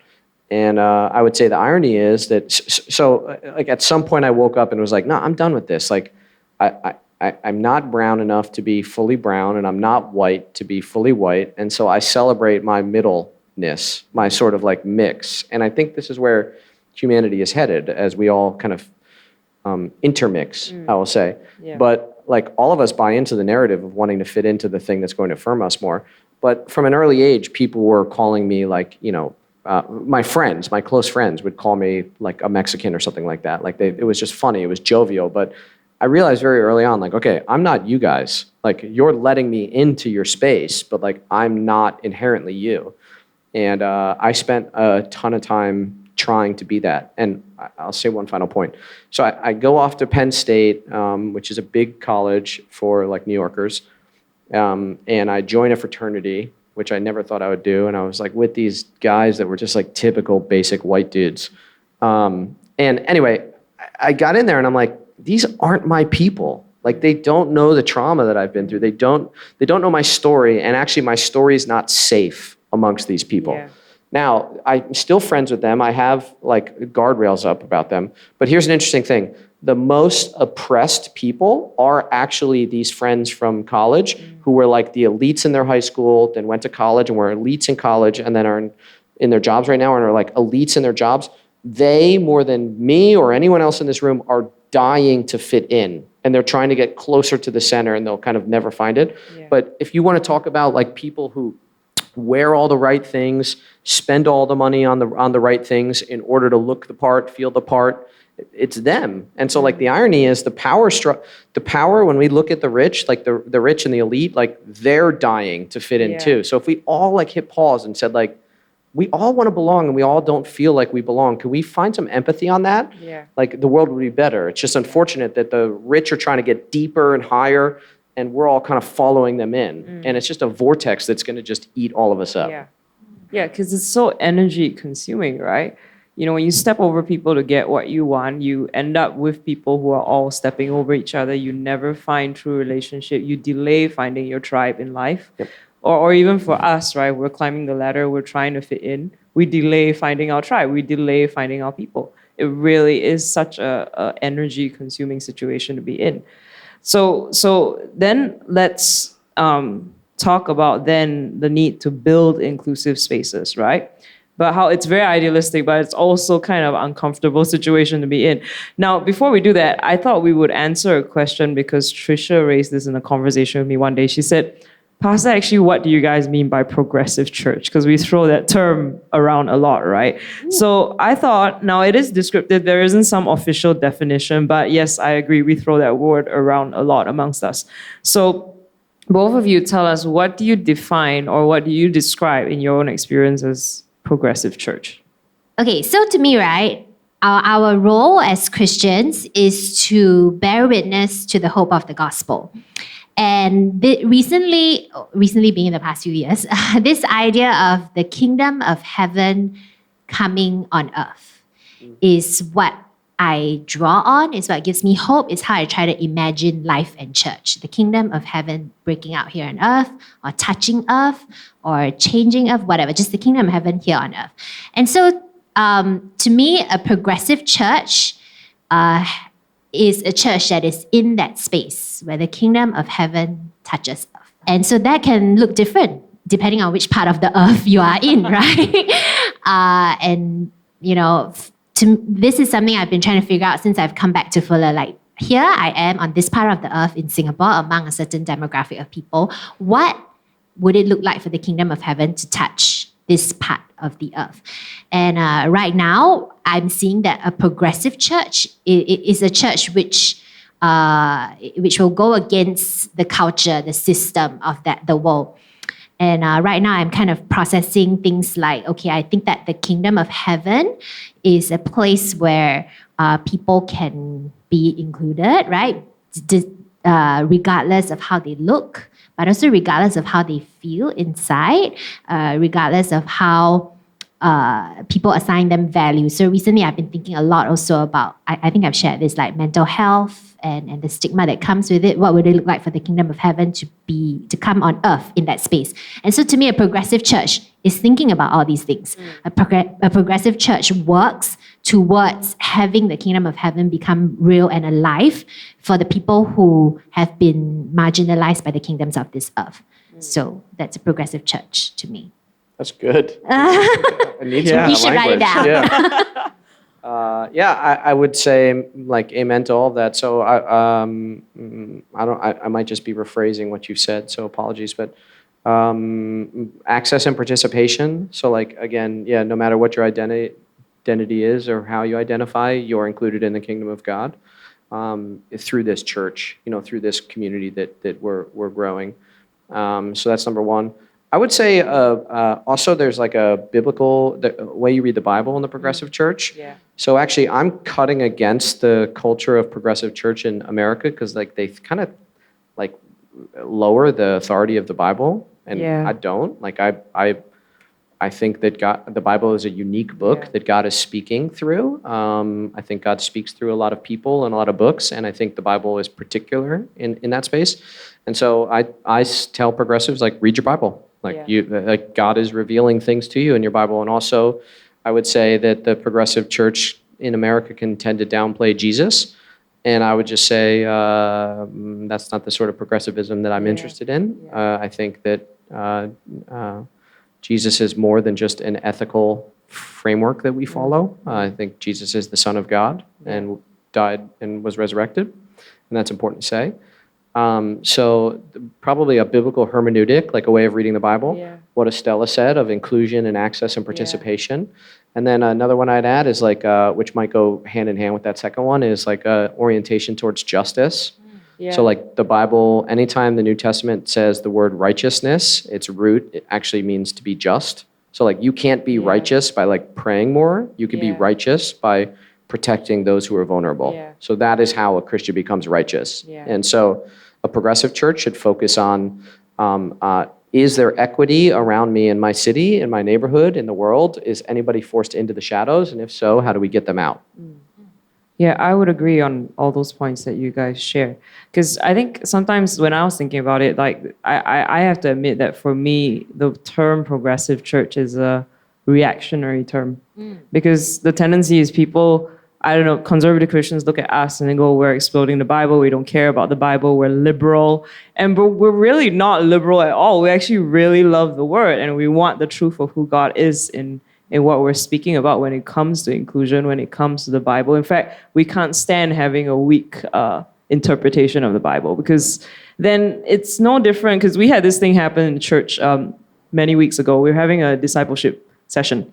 And I would say the irony is that, so like at some point I woke up and was like, no, I'm done with this. Like I'm not brown enough to be fully brown, and I'm not white to be fully white. And so I celebrate my middleness, my sort of like mix. And I think this is where humanity is headed as we all kind of intermix, I will say. Yeah. But like all of us buy into the narrative of wanting to fit into the thing that's going to affirm us more. But from an early age, people were calling me like, you know, my friends, my close friends would call me like a Mexican or something like that. Like it was just funny. It was jovial. But I realized very early on, like, okay, I'm not you guys. Like you're letting me into your space, but like I'm not inherently you. And I spent a ton of time trying to be that. And I'll say one final point. So I go off to Penn State, which is a big college for like New Yorkers. And I join a fraternity, which I never thought I would do. And I was like with these guys that were just like typical basic white dudes. And anyway, I got in there and I'm like, these aren't my people. Like they don't know the trauma that I've been through. They don't know my story. And actually my story is not safe amongst these people. Yeah. Now, I'm still friends with them. I have like guardrails up about them. But here's an interesting thing. The most oppressed people are actually these friends from college who were like the elites in their high school, then went to college and were elites in college and then are in their jobs right now and are like elites in their jobs. They, more than me or anyone else in this room, are dying to fit in. And they're trying to get closer to the center and they'll kind of never find it. Yeah. But if you want to talk about like people who wear all the right things, spend all the money on the right things in order to look the part, feel the part, it's them. And so like the irony is the power when we look at the rich, like the rich and the elite, like they're dying to fit in too. So if we all like hit pause and said like, we all want to belong and we all don't feel like we belong. Can we find some empathy on that? Yeah. Like the world would be better. It's just unfortunate that the rich are trying to get deeper and higher and we're all kind of following them in. And it's just a vortex that's going to just eat all of us up. Yeah. Yeah, because it's so energy consuming, right? You know, when you step over people to get what you want, you end up with people who are all stepping over each other. You never find true relationship. You delay finding your tribe in life. Yep. Or even for us, right? We're climbing the ladder. We're trying to fit in. We delay finding our tribe. We delay finding our people. It really is such a energy consuming situation to be in. So then let's talk about then the need to build inclusive spaces, right? But how it's very idealistic, but it's also kind of uncomfortable situation to be in. Now, before we do that, I thought we would answer a question because Trisha raised this in a conversation with me one day. She said, Pastor, actually, what do you guys mean by progressive church? Because we throw that term around a lot, right? So I thought, now it is descriptive. There isn't some official definition, but yes, I agree. We throw that word around a lot amongst us. So both of you tell us, what do you define or what do you describe in your own experience as progressive church? Okay, so to me, right, our role as Christians is to bear witness to the hope of the gospel. And recently being in the past few years, this idea of the kingdom of heaven coming on earth is what I draw on, is what gives me hope, is how I try to imagine life and church. The kingdom of heaven breaking out here on earth, or touching earth, or changing earth, whatever, just the kingdom of heaven here on earth. And so to me, a progressive church is a church that is in that space where the kingdom of heaven touches earth. And so that can look different depending on which part of the earth you are in, right? And, you know, this is something I've been trying to figure out since I've come back to Fuller, like here I am on this part of the earth in Singapore among a certain demographic of people. What would it look like for the kingdom of heaven to touch this part of the earth? And right now, I'm seeing that a progressive church is a church which will go against the culture, the system of the world. And right now, I'm kind of processing things like, okay, I think that the kingdom of heaven is a place where people can be included, right? Regardless of how they look, but also regardless of how they feel inside, regardless of how people assign them value. So recently, I've been thinking a lot also about, I think I've shared this, like mental health and the stigma that comes with it. What would it look like for the kingdom of heaven to come on earth in that space? And so to me, a progressive church is thinking about all these things. A progressive church works towards having the kingdom of heaven become real and alive for the people who have been marginalized by the kingdoms of this earth. So that's a progressive church to me. That's good. I need some of You that should write it language. down. I would say like amen to all of that. So I might just be rephrasing what you said. So apologies, but access and participation. So like again, no matter what your identity is or how you identify, you're included in the kingdom of God through this church. Through this community that we're growing. So that's number one. I would say also there's like a biblical way you read the Bible in the progressive church. Yeah. So actually, I'm cutting against the culture of progressive church in America because like they kind of like lower the authority of the Bible, and I don't. Like I think that the Bible is a unique book that God is speaking through. I think God speaks through a lot of people and a lot of books, and I think the Bible is particular in that space. And so I tell progressives, like, read your Bible. Like God is revealing things to you in your Bible. And also, I would say that the progressive church in America can tend to downplay Jesus. And I would just say that's not the sort of progressivism that I'm interested in. I think that Jesus is more than just an ethical framework that we follow. I think Jesus is the Son of God and died and was resurrected. And that's important to say. So probably a biblical hermeneutic, like a way of reading the Bible, what Estella said of inclusion and access and participation. And then another one I'd add is like, which might go hand in hand with that second one, is like orientation towards justice. So like the Bible, anytime the New Testament says the word righteousness, its root, it actually means to be just. So like you can't be righteous by like praying more. You can be righteous by protecting those who are vulnerable. So that is how a Christian becomes righteous. And so a progressive church should focus on, is there equity around me in my city, in my neighborhood, in the world? Is anybody forced into the shadows? And if so, how do we get them out? Yeah, I would agree on all those points that you guys share. Because I think sometimes when I was thinking about it, like I have to admit that for me, the term progressive church is a reactionary term. Because the tendency is people, I don't know, conservative Christians look at us and they go, we're exploding the Bible, we don't care about the Bible, we're liberal. And we're really not liberal at all. We actually really love the word and we want the truth of who God is in what we're speaking about when it comes to inclusion, when it comes to the Bible. In fact, we can't stand having a weak interpretation of the Bible because then it's no different, because we had this thing happen in church many weeks ago. We were having a discipleship session.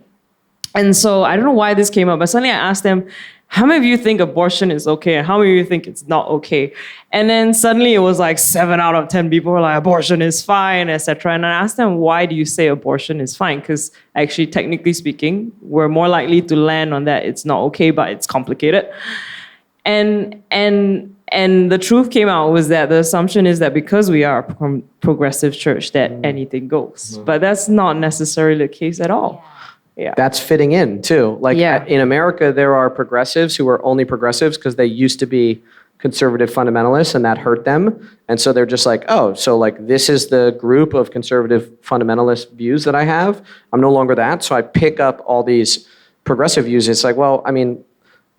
And so I don't know why this came up, but suddenly I asked them, how many of you think abortion is okay? And how many of you think it's not okay? And then suddenly it was like 7 out of 10 people were like, abortion is fine, etc. And I asked them, why do you say abortion is fine? Because actually, technically speaking, we're more likely to land on that it's not okay, but it's complicated. And the truth came out was that the assumption is that because we are a progressive church, that anything goes. But that's not necessarily the case at all. That's fitting in too. Like in America, there are progressives who are only progressives because they used to be conservative fundamentalists and that hurt them. And so they're just like, oh, so like this is the group of conservative fundamentalist views that I have. I'm no longer that. So I pick up all these progressive views. It's like, well, I mean,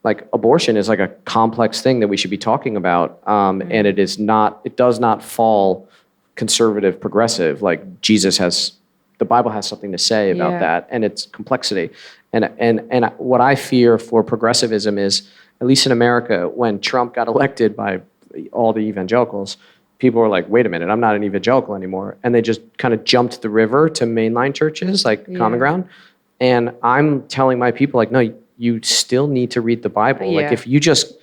like abortion is like a complex thing that we should be talking about. And it does not fall conservative progressive. Like Jesus has the Bible has something to say about Yeah. that and its complexity. And what I fear for progressivism is, at least in America, when Trump got elected by all the evangelicals, people were like, wait a minute, I'm not an evangelical anymore. And they just kind of jumped the river to mainline churches like Common Ground. And I'm telling my people, like, no, you still need to read the Bible. Like if you just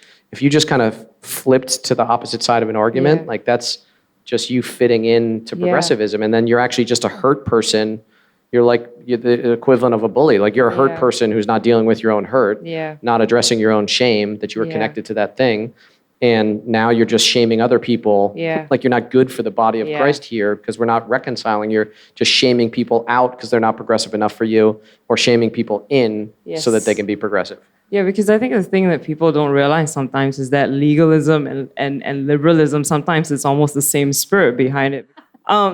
kind of flipped to the opposite side of an argument, like that's just you fitting into progressivism. And then you're actually just a hurt person. You're the equivalent of a bully. Like you're a hurt person who's not dealing with your own hurt, not addressing your own shame that you were connected to that thing. And now you're just shaming other people. Like you're not good for the body of Christ here because we're not reconciling. You're just shaming people out because they're not progressive enough for you, or shaming people in so that they can be progressive. Yeah, because I think the thing that people don't realize sometimes is that legalism and liberalism, sometimes it's almost the same spirit behind it.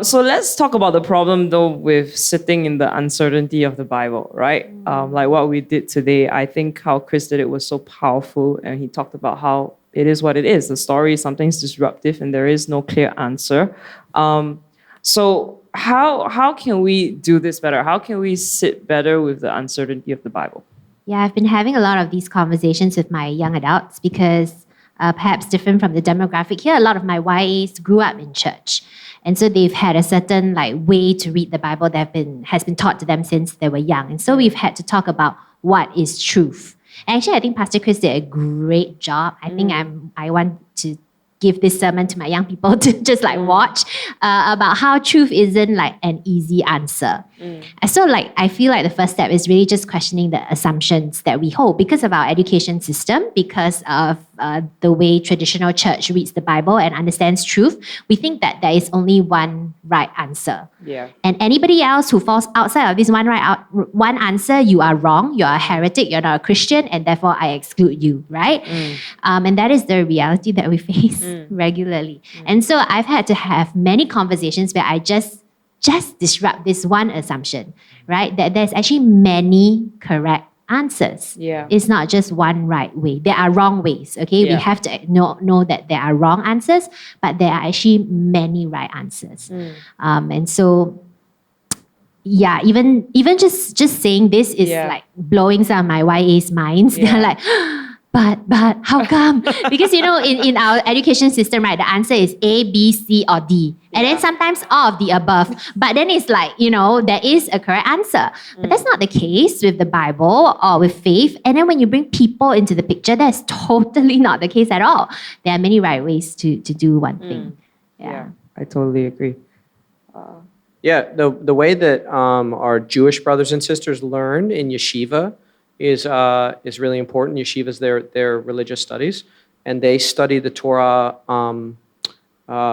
So let's talk about the problem, though, with sitting in the uncertainty of the Bible, right? Like what we did today. I think how Chris did it was so powerful, and he talked about how it is what it is. The story is something's disruptive, and there is no clear answer. So how can we do this better? How can we sit better with the uncertainty of the Bible? Yeah, I've been having a lot of these conversations with my young adults because perhaps different from the demographic here, a lot of my YAs grew up in church. And so they've had a certain way to read the Bible that has been taught to them since they were young. And so we've had to talk about what is truth. And actually, I think Pastor Chris did a great job. I think I want to give this sermon to my young people to just watch about how truth isn't an easy answer. So I feel like the first step is really just questioning the assumptions that we hold because of our education system, because of the way traditional church reads the Bible and understands truth. We think that there is only one right answer. And anybody else who falls outside of this one answer, you are wrong, you're a heretic, you're not a Christian, and therefore I exclude you, right? And that is the reality that we face regularly. And so I've had to have many conversations where I just disrupt this one assumption, right? That there's actually many correct answers. It's not just one right way. There are wrong ways, okay? We have to know that there are wrong answers, but there are actually many right answers. And so, yeah, even just saying this is blowing some of my YA's minds. They're like, but how come? Because in our education system, right, the answer is A, B, C, or D. And then sometimes all of the above. But then it's there is a correct answer. But that's not the case with the Bible or with faith. And then when you bring people into the picture, that's totally not the case at all. There are many right ways to do one thing. Yeah, I totally agree. The way that our Jewish brothers and sisters learn in yeshiva is really important. Yeshiva is their religious studies, and they study the Torah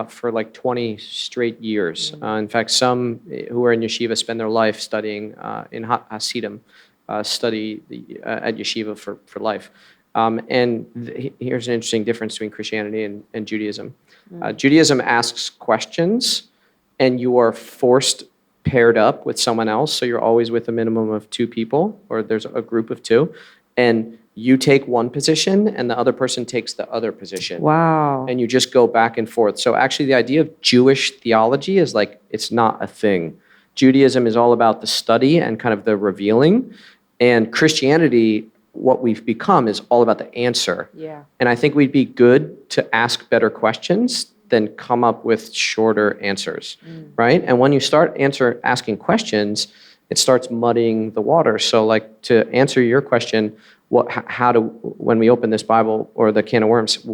for 20 straight years. In fact, some who are in yeshiva spend their life studying in Hasidim, study at yeshiva for life. Here's an interesting difference between Christianity and Judaism. Judaism asks questions, and you are forced paired up with someone else, so you're always with a minimum of two people, or there's a group of two, and you take one position and the other person takes the other position. Wow. And you just go back and forth. So actually the idea of Jewish theology is it's not a thing. Judaism is all about the study and kind of the revealing, and Christianity, what we've become, is all about the answer. And I think we'd be good to ask better questions than come up with shorter answers, right? And when you start asking questions, it starts muddying the water. So to answer your question, when we open this Bible or the can of worms,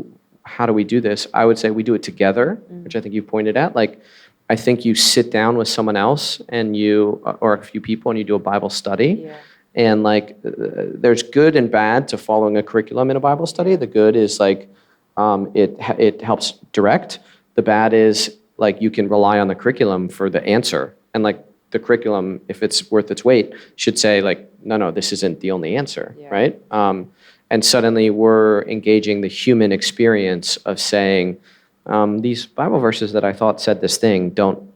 how do we do this? I would say we do it together, which I think you pointed at. I think you sit down with someone else or a few people, and you do a Bible study. And there's good and bad to following a curriculum in a Bible study. The good is it helps direct. The bad is you can rely on the curriculum for the answer, and the curriculum, if it's worth its weight, should say no, this isn't the only answer, right? And suddenly we're engaging the human experience of saying these Bible verses that I thought said this thing don't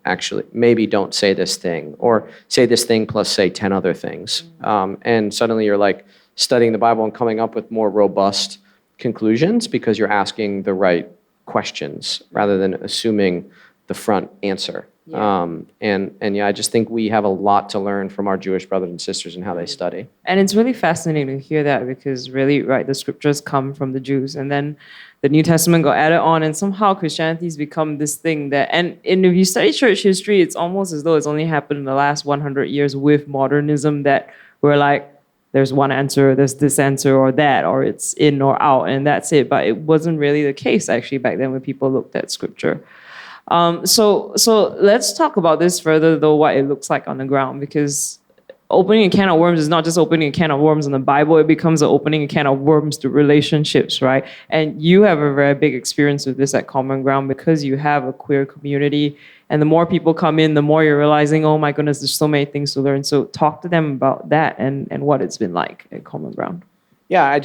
say this thing, or say this thing plus say 10 other things. And suddenly you're studying the Bible and coming up with more robust conclusions because you're asking the right questions rather than assuming the front answer. And yeah, I just think we have a lot to learn from our Jewish brothers and sisters and how they study. And it's really fascinating to hear that because really, right, the scriptures come from the Jews and then the New Testament got added on and somehow Christianity's become this thing that, and if you study church history, it's almost as though it's only happened in the last 100 years with modernism that we're like, there's one answer, there's this answer or that, or it's in or out, and that's it. But it wasn't really the case actually back then when people looked at scripture. So let's talk about this further, though, what it looks like on the ground, because opening a can of worms is not just opening a can of worms in the Bible, it becomes opening a can of worms to relationships, right? And you have a very big experience with this at Common Ground because you have a queer community, and the more people come in, the more you're realizing, oh my goodness, there's so many things to learn. So talk to them about that and what it's been like at Common Ground. Yeah, I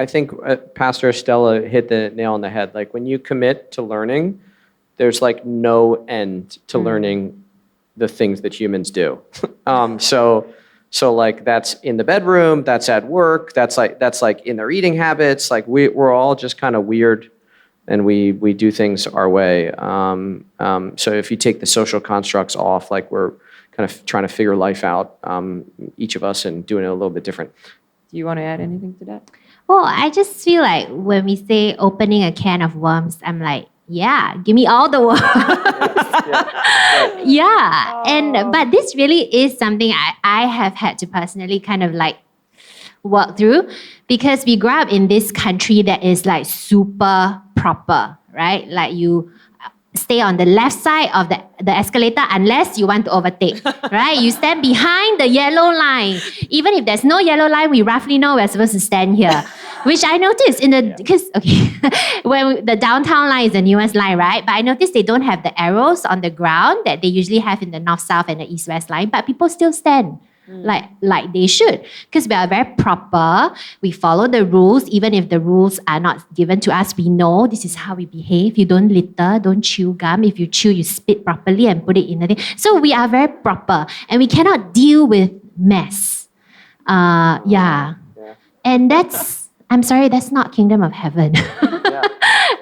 think Pastor Estella hit the nail on the head. Like when you commit to learning, there's like no end to learning the things that humans do. So like that's in the bedroom, that's at work, that's like in their eating habits. Like we're all just kind of weird, and we do things our way. So if you take the social constructs off, like we're kind of trying to figure life out, each of us, and doing it a little bit different. Do you want to add anything to that? Well, I just feel like when we say opening a can of worms, I'm like, yeah, give me all the worms. Yeah. But this really is something I have had to personally kind of like work through, because we grew up in this country that is like super proper, right? Like you stay on the left side of the escalator unless you want to overtake, right? You stand behind the yellow line. Even if there's no yellow line, we roughly know we're supposed to stand here. Which I noticed when the downtown line is the newest line, right? But I noticed they don't have the arrows on the ground that they usually have in the north-south and the east-west line, but people still stand like they should, because we are very proper. We follow the rules, even if the rules are not given to us. We know this is how we behave. You don't litter, don't chew gum. If you chew, you spit properly and put it in the thing. So we are very proper, and we cannot deal with mess. And I'm sorry, that's not kingdom of heaven. But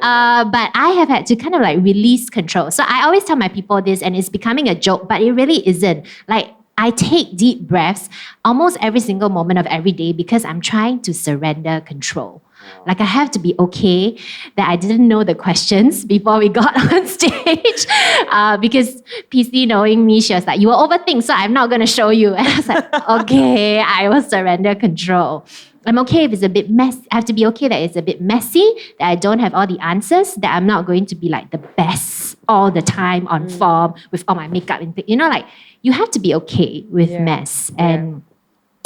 I have had to kind of like release control. So I always tell my people this, and it's becoming a joke, but it really isn't. Like, I take deep breaths almost every single moment of every day because I'm trying to surrender control. Like, I have to be okay that I didn't know the questions before we got on stage. Because PC, knowing me, she was like, you will overthink, so I'm not going to show you. And I was like, okay, I will surrender control. I'm okay if it's a bit messy. I have to be okay that it's a bit messy, that I don't have all the answers, that I'm not going to be like the best all the time on form with all my makeup. Like, you have to be okay with mess. And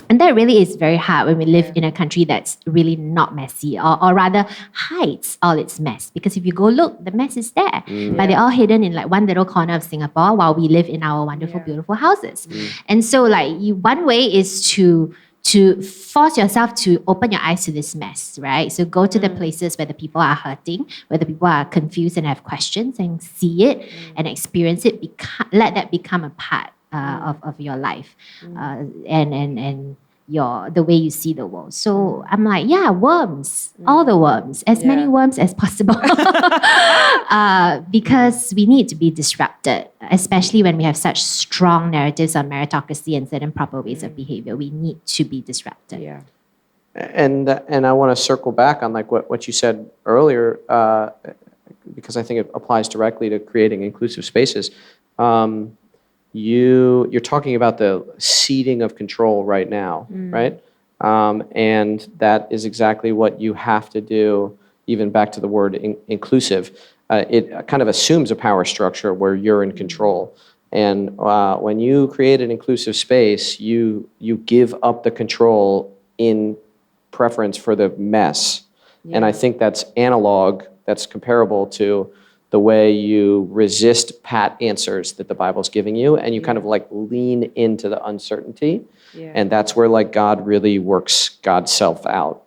that really is very hard when we live in a country that's really not messy, or rather hides all its mess. Because if you go look, the mess is there. But they're all hidden in like one little corner of Singapore while we live in our wonderful, beautiful houses. And so like one way is to force yourself to open your eyes to this mess, right? So go to the places where the people are hurting, where the people are confused and have questions, and see it and experience it. Let that become a part of your life, and the way you see the world. So I'm like, worms, all the worms, as many worms as possible, because we need to be disrupted, especially when we have such strong narratives on meritocracy and certain proper ways of behavior. We need to be disrupted. Yeah. And I want to circle back on like what you said earlier, because I think it applies directly to creating inclusive spaces. You're talking about the ceding of control right now, right? And that is exactly what you have to do, even back to the word inclusive. It kind of assumes a power structure where you're in control. And when you create an inclusive space, you give up the control in preference for the mess. And I think that's comparable to the way you resist pat answers that the Bible's giving you, and you kind of like lean into the uncertainty. And that's where like God really works God's self out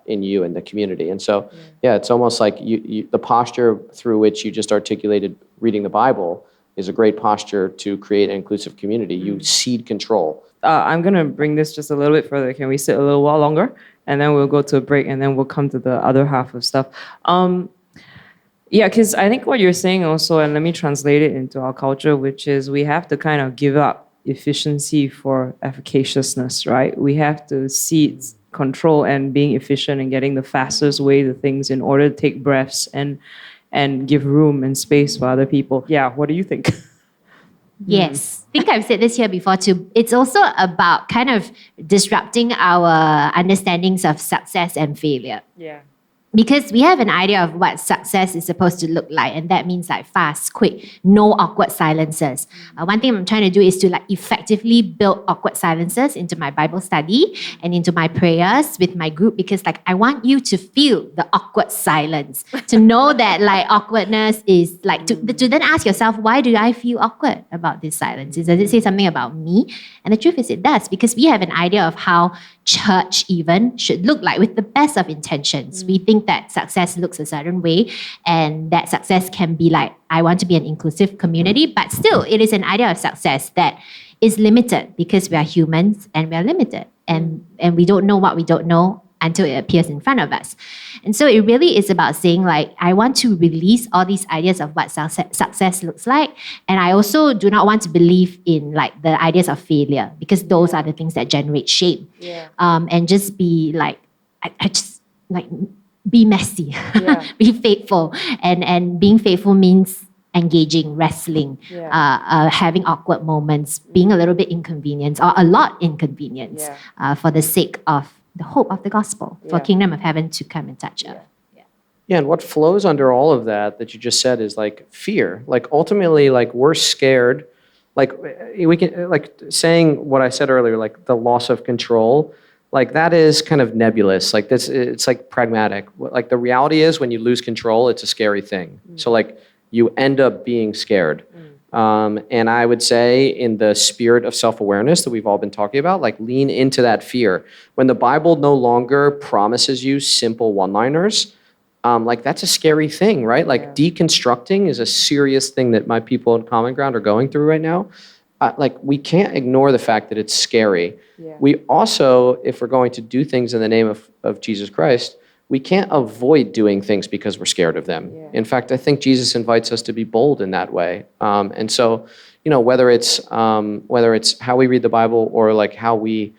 in you and the community. And so, it's almost like the posture through which you just articulated reading the Bible is a great posture to create an inclusive community. You cede control. I'm going to bring this just a little bit further. Can we sit a little while longer? And then we'll go to a break, and then we'll come to the other half of stuff. Yeah, because I think what you're saying also, and let me translate it into our culture, which is we have to kind of give up efficiency for efficaciousness, right? We have to cede control and being efficient and getting the fastest way to things in order to take breaths and give room and space for other people. Yeah, what do you think? Yes. I think I've said this here before too. It's also about kind of disrupting our understandings of success and failure. Yeah. Because we have an idea of what success is supposed to look like, and that means like fast, quick, no awkward silences. One thing I'm trying to do is to like effectively build awkward silences into my Bible study and into my prayers with my group, because like I want you to feel the awkward silence, to know that like awkwardness is like to then ask yourself, why do I feel awkward about this silence? Does it say something about me? And the truth is it does, because we have an idea of how church even should look like with the best of intentions. We think that success looks a certain way, and that success can be like, I want to be an inclusive community, but still it is an idea of success that is limited because we are humans and we are limited, and we don't know what we don't know until it appears in front of us. And so it really is about saying like, I want to release all these ideas of what success looks like. And I also do not want to believe in like the ideas of failure, because those are the things that generate shame. Yeah. And just be like, I just like, be messy, be faithful. And being faithful means engaging, wrestling, having awkward moments, being a little bit inconvenienced or a lot inconvenienced for the sake of the hope of the gospel, for kingdom of heaven to come and touch earth. Yeah, and what flows under all of that you just said is like fear. Like ultimately, like we're scared. Like we can, like saying what I said earlier, like the loss of control, like that is kind of nebulous. Like this, it's like pragmatic. Like the reality is when you lose control, it's a scary thing. So like you end up being scared. And I would say in the spirit of self-awareness that we've all been talking about, like lean into that fear. When the Bible no longer promises you simple one-liners, like that's a scary thing, right? Like deconstructing is a serious thing that my people in Common Ground are going through right now. Like we can't ignore the fact that it's scary. We also, if we're going to do things in the name of Jesus Christ, we can't avoid doing things because we're scared of them. In fact, I think Jesus invites us to be bold in that way. And so, you know, whether it's how we read the Bible or like how we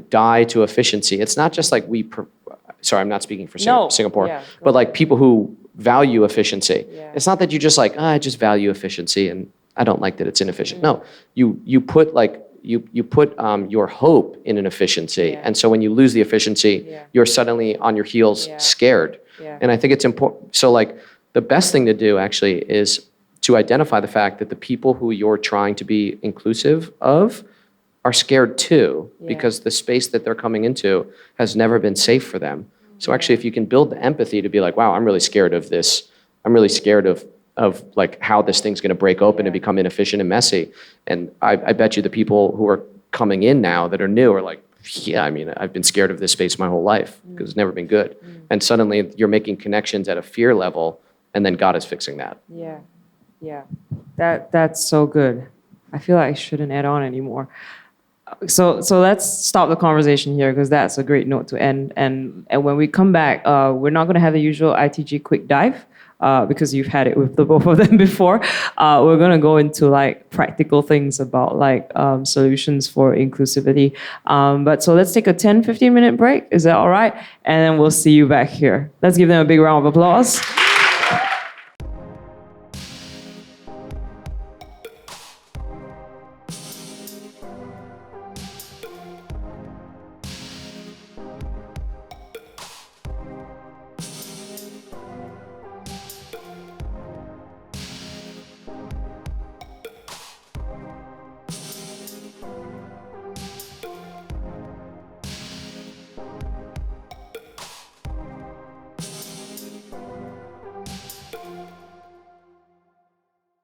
die to efficiency, it's not just like sorry, I'm not speaking for Singapore, but like people who value efficiency. It's not that you just like, I just value efficiency and I don't like that it's inefficient. No, you put like, you put your hope in an efficiency. And so when you lose the efficiency, you're suddenly on your heels scared. And I think it's important. So like the best thing to do actually is to identify the fact that the people who you're trying to be inclusive of are scared too, because the space that they're coming into has never been safe for them. So actually, if you can build the empathy to be like, wow, I'm really scared of this. I'm really scared of like how this thing's going to break open and become inefficient and messy. And I bet you the people who are coming in now that are new are like, yeah, I mean, I've been scared of this space my whole life because it's never been good. And suddenly you're making connections at a fear level, and then God is fixing that. Yeah. That's so good. I feel like I shouldn't add on anymore. So let's stop the conversation here, because that's a great note to end. And when we come back, we're not going to have the usual ITG quick dive, because you've had it with the both of them before. We're going to go into like practical things about like solutions for inclusivity. But so let's take a 10-15 minute break. Is that all right? And then we'll see you back here. Let's give them a big round of applause.